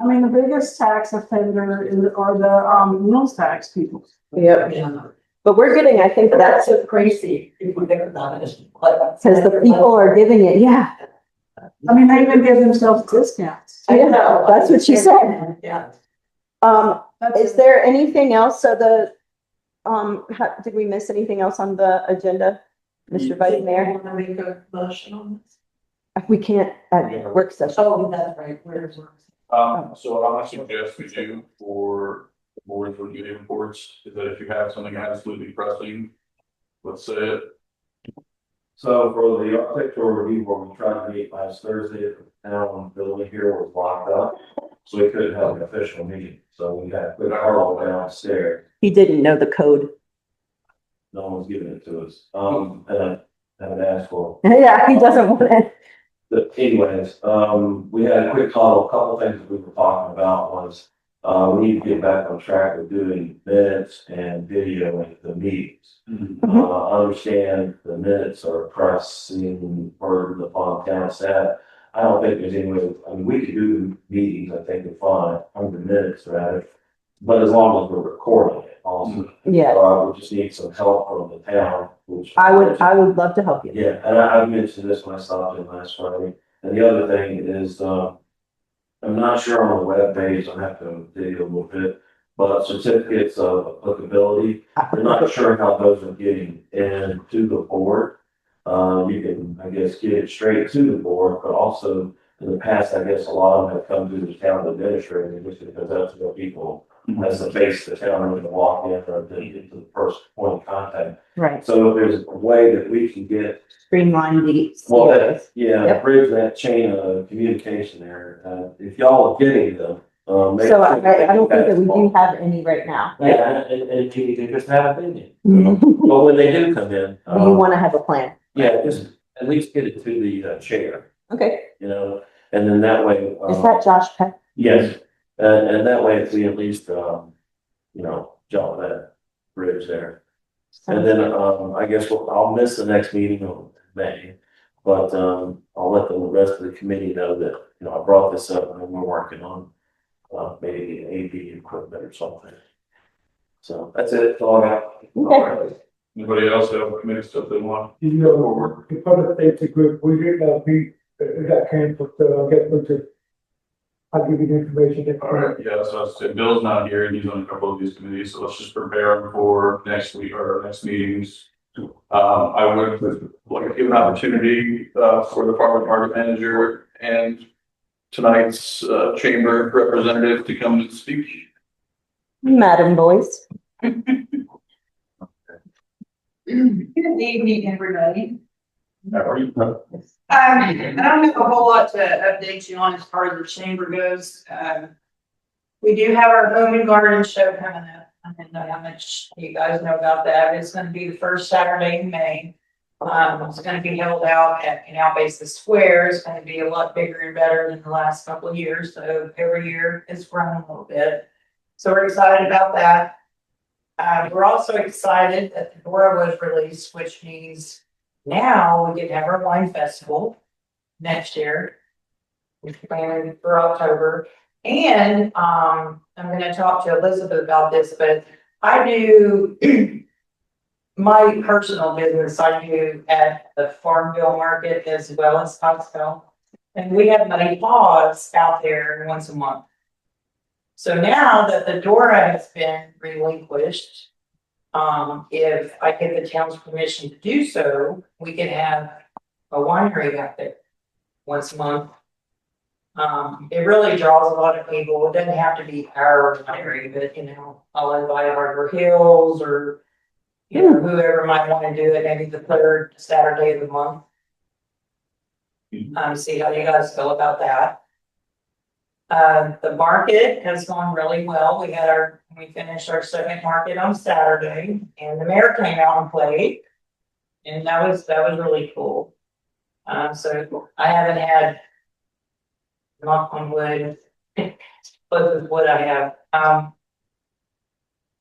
I mean, the biggest tax offender are the meals tax people. yep. yeah, But we're getting, I think that's that's so crazy if you think about it. because the people are giving it. Yeah. I mean, they even give themselves discounts. I know. That's what she said. Yeah. Is there anything else? So did we miss anything else on the agenda? Mr. Vice Mayor, Want to make a motion on this? we can't at work session. Oh, that's right, where's? So what I'm gonna suggest we do for the boards with good imports is that if you have something absolutely pressing, let's say it. So for the architectural review, where we tried to meet last Thursday, the town building here was locked up. So we couldn't have an official meeting, so we had to put Carl downstairs, He didn't know the code. no one was giving it to us, and I haven't asked for. Yeah, he doesn't want it. But anyways, we had a quick call, a couple things that we were talking about was, we need to get back on track with doing minutes and video at the meetings. I understand the minutes are pressing burden upon town staff. I don't think there's any way, I mean, we could do the meetings, I think we're fine, on the minutes rather. But as long as we're recording it also. Yeah, We just need some help from the town, which. I would love to help you. Yeah, and I mentioned this when I stopped in last Friday, and the other thing is, I'm not sure on the webpage, I'll have to dig a little bit, but certificates of applicability, I'm not sure how those are getting into the board. You can, I guess, get it straight to the board, but also in the past, I guess a lot of them have come through the town administrator, just because that's what people, that's the face of the town, when they walk in or they get to the first point of contact. Right, So if there's a way that we can get, streamline the. well, yeah, Yep. bridge that chain of communication there, if y'all are getting them. make So sure I don't think that we that's- do have any right now. right? Yeah, and you can just have an opinion, Do but when they do come in, you want to have a plan? yeah, just at least get it to the chair, Okay, you know, and then that way. is that Josh Peck? Yes, and that way if we at least, you know, jump that bridge there. And then, I guess I'll miss the next meeting in May, but, I'll let the rest of the committee know that, you know, I brought this up and we're working on, maybe AV equipment or something. So that's it, that's all I got. Okay. Anybody else have committee stuff they want? You know, the public safety group, we didn't meet, that canceled, so I guess we'll just, I'll give you the information. All right, yeah, so I said Bill's not here and he's on a couple of these committees, so let's just prepare him for next week or our next meetings. I would like to give an opportunity, for the farmer's market manager and tonight's, chamber representative to come and speak. Madam Boyce. Good evening, everybody. How are you? I don't have a whole lot to update you on as far as the chamber goes. We do have our home and garden show coming up. I don't know how much you guys know about that. It's gonna be the first Saturday in May. It's gonna be held out at, Basis Square. It's gonna be a lot bigger and better than the last couple of years, so every year it's grown a little bit. So we're excited about that. We're also excited that the DORA was released, which means now we get to have our wine festival next year. We're planning for October. And I'm gonna talk to Elizabeth about this, but I do my personal business, I do at the Farmville Market as well as Scottsville. And we have money paws out there once a month. So now that the DORA has been relinquished, if I get the town's permission to do so, we can have a winery out there once a month. It really draws a lot of people. It doesn't have to be our winery, but I'll invite Harbor Hills or whoever might want to do it, maybe the third Saturday of the month. See how you guys feel about that. The market has gone really well. We finished our second market on Saturday and the mayor came out and played. And that was really cool. So I haven't had, knock on wood, but with what I have,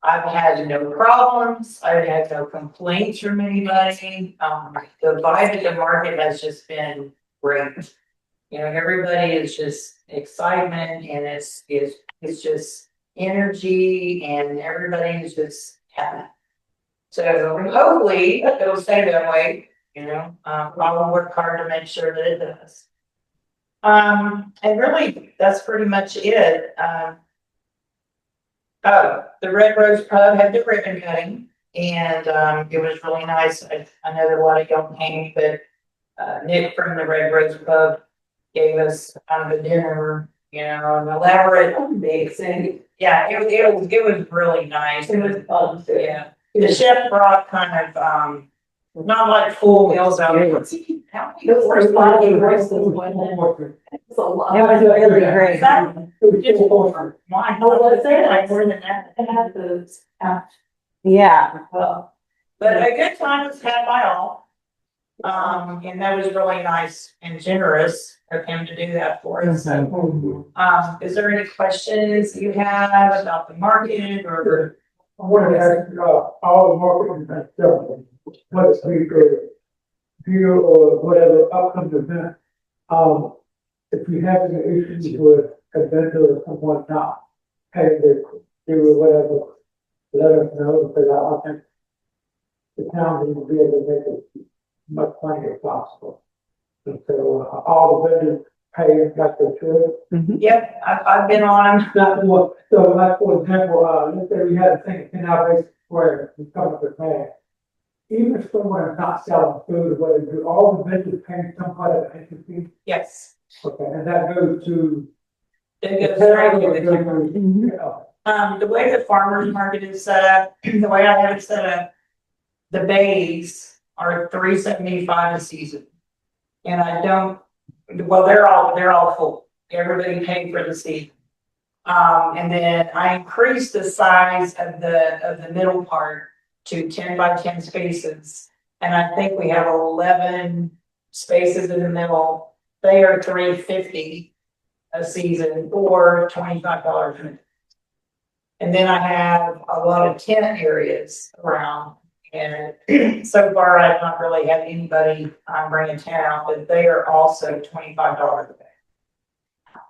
I've had no problems. I've had no complaints from anybody. The vibe at the market has just been great. Everybody is just excitement and it's just energy and everybody is just happy. So hopefully it'll stay that way, I will work hard to make sure that it does. And really, that's pretty much it. The Red Rose Pub had the ribbon cutting. And, it was really nice. I know that a lot of y'all came, but, Nick from the Red Rose Club gave us kind of a dinner, you know, an elaborate. Amazing. Yeah, it was really nice. It was fun too. Yeah, the chef brought kind of, not like full meals out. It was like body versus one. It's a lot. It was really great. Just for mine. Oh, was it? Like more than that. It had those, Yeah, Well, but a good time was had by all. And that was really nice and generous of him to do that for us. So, is there any questions you have about the market or? I wanted to ask, all the marketing and stuff, whether we could view or whatever upcoming event, if you have any issues with a vendor or someone not paying their due or whatever, let us know, because I think the town needs to be able to make as much money as possible. And so, all the vendors pay like they should. Yep, I've been on them. Not more, so like, for example, let's say we had a thing in our base where we come up with that. Even if someone is not selling food or whatever, do all the vendors paying some kind of entry fee? Yes. Okay, and that goes to. It goes right to the Mhm. the way the farmer's market is set up, the way I have it set up, the bays are $3.75 a season. And I don't, well, they're all full. Everybody paid for the seat. And then I increased the size of the middle part to 10 by 10 spaces. And I think we have 11 spaces in the middle. They are $3.50 a season or $25 a minute. And then I have a lot of tent areas around. And so far, I've not really had anybody bring a tent out, but they are also $25 a day.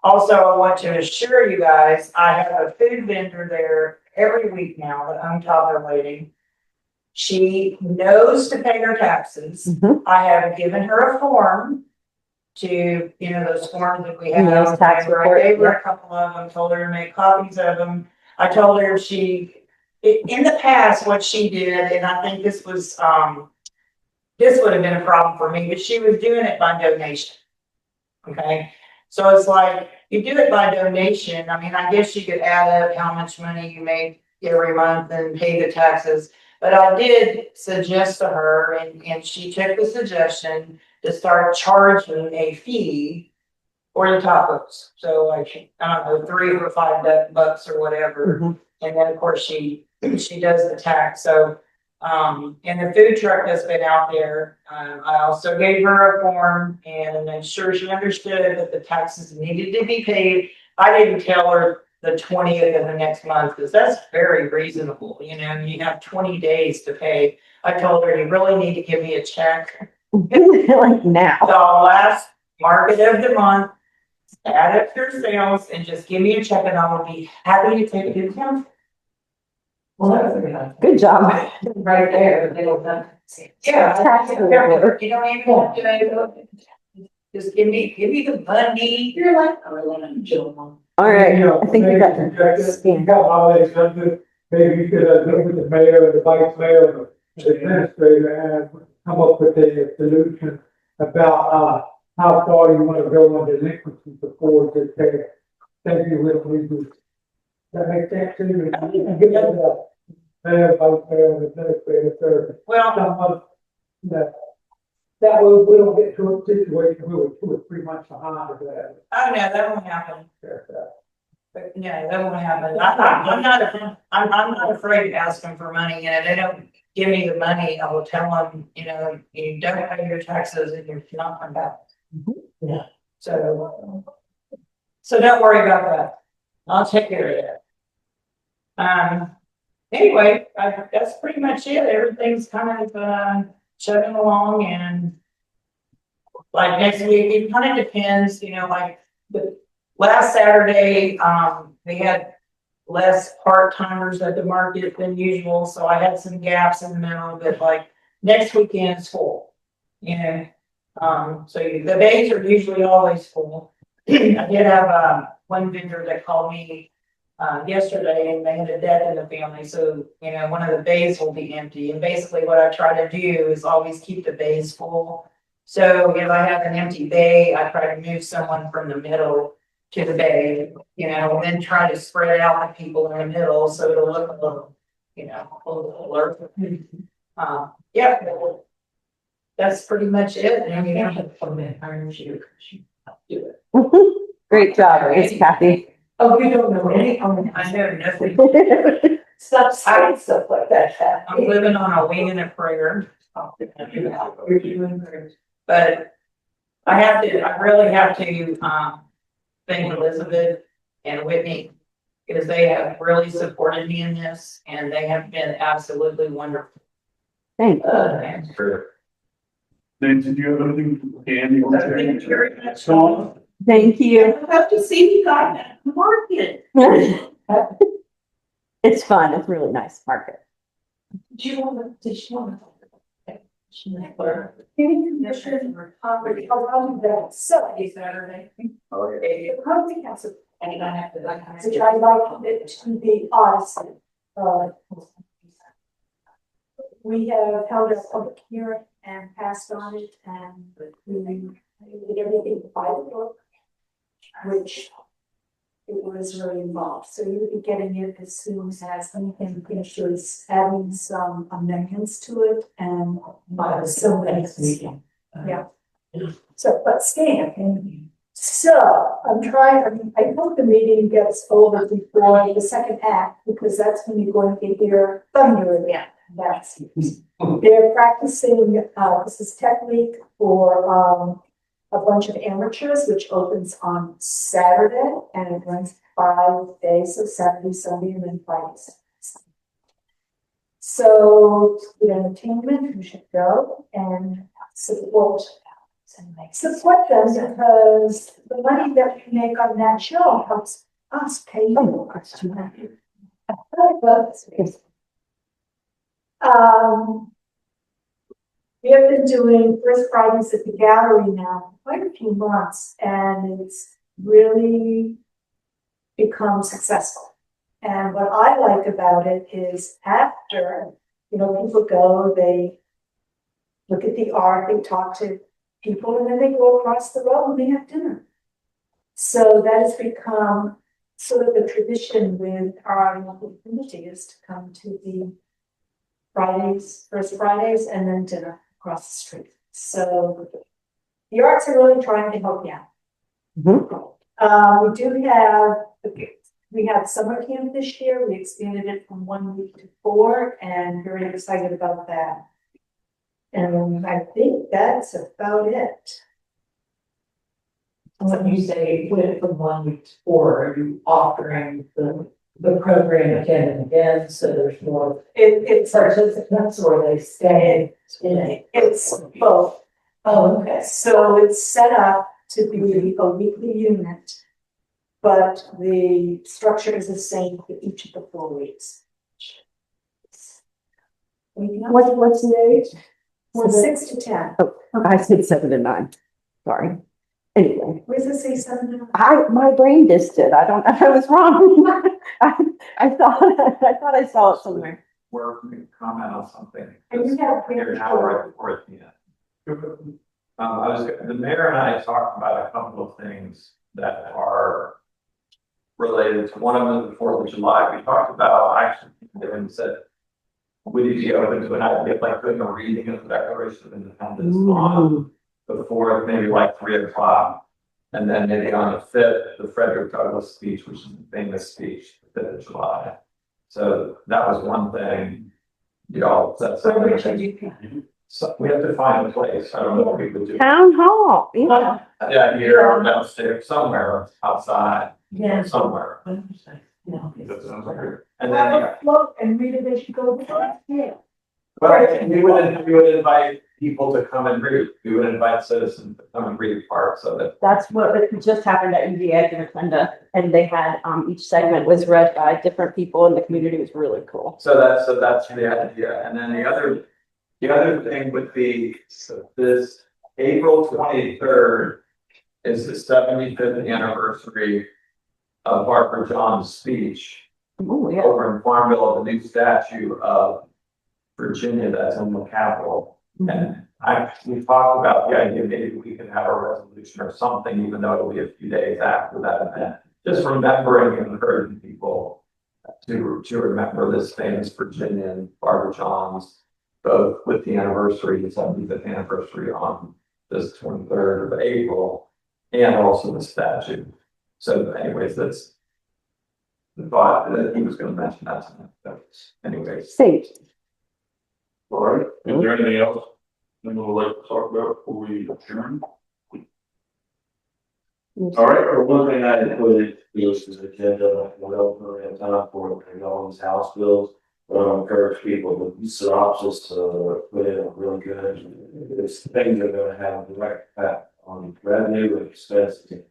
Also, I want to assure you guys, I have a food vendor there every week now, the untoddler lady. She knows to pay her taxes. Mhm. I have given her a form to, you know, those forms that we have. Yes, tax report, I gave her yeah. a couple of them, told her to make copies of them. I told her in the past, what she did, and I think this was, this would have been a problem for me, but she was doing it by donation. Okay, so it's like, you do it by donation, I mean, I guess you could add up how much money you make every month and pay the taxes. But I did suggest to her, and she took the suggestion to start charging a fee for the tacos. So like, I don't know, $3 or $5 or whatever. Mhm. And then, of course, she does the tax. So, and the food truck that's been out there, I also gave her a form and I'm sure she understood that the taxes needed to be paid. I didn't tell her the 20th of the next month, because that's very reasonable, you know, you have 20 days to pay. I told her, you really need to give me a check. Like now. The last market of the month, add up your sales and just give me a check and I will be happy to take it to account. Well, that's a good idea. Good job. Right there, they don't have. Yeah, Tax you don't even have to, just give me the money. You're like, I really want to chill one. All right, I think we got You the got holidays, maybe you could, look with the mayor, the vice mayor, the administrator, and come up with a solution about, how far you want to go on delinquency before this, thank you, we do. That makes sense to you. Mayor, vice mayor, and administrator, sir. Well, Someone that way we don't get to a situation where we're 2 or 3 months behind or whatever. oh no, that won't happen. But no, that won't happen. I'm not afraid to ask them for money. You know, they don't give me the money. I will tell them, you know, you don't pay your taxes and you're not come back. Yeah. So don't worry about that. I'll take care of that. Anyway, that's pretty much it. Everything's kind of, chugging along, and like next week, it kind of depends, you know, like the last Saturday, we had less part-timers at the market than usual, so I had some gaps in the middle, but like next weekend is full, you know. So the days are usually always full. I did have, one vendor that called me yesterday and they had a death in the family, so, you know, one of the bays will be empty. And basically what I try to do is always keep the bays full. So if I have an empty bay, I try to move someone from the middle to the bay, you know, and then try to spread out the people in the middle, so it'll look a little, you know, a little alert. Yeah. That's pretty much it. And you don't have to come in, iron you. Do it. Great job, Miss Kathy. Oh, you don't know any, I know nothing. stop saying stuff like that. I'm living on a wing and a prayer. You're doing great. But I really have to, thank Elizabeth and Whitney, because they have really supported me in this, and they have been absolutely wonderful. Thank you. And Then did you have anything, Andy? Thank you very much. Sean? Thank you. I hope to see you guys at the market. It's fun. It's really nice market. Do you want to, did you want to? Saturday. The Housing Council, and I have to, which I like it to be honest. We have held a public hearing and passed on it, and we did everything by the book, which it was really involved. So you would be getting it as soon as anything finishes, adding some amendments to it and so next meeting. Yeah. So, but scan. So I'm trying, I hope the meeting gets over before the second act, because that's when you're going to hear thunder again. That's, they're practicing, this is Tech Week for, a bunch of amateurs, which opens on Saturday and it runs 5 days, so Saturday, Sunday, and then Friday. So, the entertainment, we should go and support them, because the money that we make on that show helps us pay you. We have been doing First Fridays at the gallery now for quite a few months, and it's really become successful. And what I like about it is after, you know, people go, they look at the art, they talk to people, and then they go across the road and they have dinner. So that has become sort of a tradition with our local community, is to come to the Fridays, First Fridays, and then dinner across the street. So the arts are really trying to help you out. We have summer camp this year. We expanded it from 1 week to 4, and very excited about that. And I think that's about it. When you say went from 1 week to 4, are you offering the program again and again, so there's more It's participants, or they stay in it? It's both. Oh, okay. So it's set up to be a weekly unit, but the structure is the same for each of the 4 weeks. What's the age? From 6 to 10. Oh, I said 7 to 9. Sorry. Anyway, Where's it say 7 to 9? my brain dissed it. I was wrong. I thought I saw it somewhere. Where we can comment on something. And you have You're an hour right before at the end. The mayor and I talked about a couple of things that are related to, one of them is the 4th of July. We talked about, actually, and said, would you be open to an idea of like doing a reading of the Declaration of Independence on the 4th, maybe like 3 o'clock. And then maybe on the 5th, the Frederick Douglass speech, which is the famous speech, the 5th of July. So that was one thing. Y'all, that's something. So we have to find a place. I don't know what we would do. Town hall. Yeah. Yeah, here or downstairs, somewhere outside, Yeah. somewhere. No. That sounds like it. And then, yeah. Float and read it as you go. Yeah. But we would invite people to come and read. We would invite citizens to come and read parts of it. That's what just happened at UVA in Rotunda, and they had each segment was read by different people in the community. It was really cool. So that's the idea. And then the other thing would be, so this April 23rd is the 75th anniversary Barbara John's speech Oh, yeah. over in Farmville, the new statue of Virginia that's in the Capitol. And we talked about the idea, maybe we could have a resolution or something, even though it'll be a few days after that event. Just remembering and encouraging people to remember this famous Virginian, Barbara John's, both with the anniversary, the 75th anniversary on this 23rd of April, and also the statue. So anyways, that's the thought that he was gonna mention that tonight. Anyways. Safe. All right, is there anything else that we would like to talk about before we adjourn? All right, Or one thing I included, this is agenda, whatever, and time for it, all these house bills. But I encourage people to synopsis, put in a really good, it's things that are gonna have a direct impact on revenue and expenses.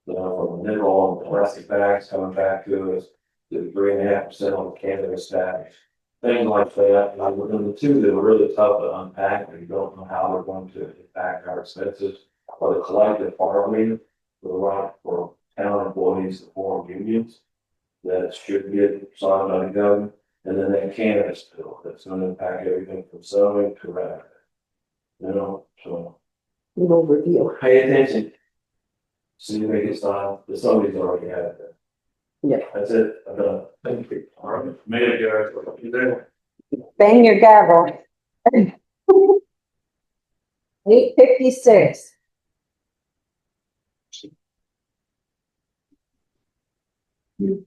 From the nickel and plastic bags coming back to us, to 3.5% on the cannabis tax. Things like that, and the two that are really tough to unpack, and you don't know how they're going to impact our expenses, are the collective bargaining, for the right for town employees to form unions. That should get signed by the government, and then that cannabis bill, that's gonna impact everything from zoning to revenue. So An overview. pay attention. See if they get signed, the somebody's already had it. Yeah. That's it, I'm done. thank you. All right, made it, guys. You there? Bang your gavel. 8:56. You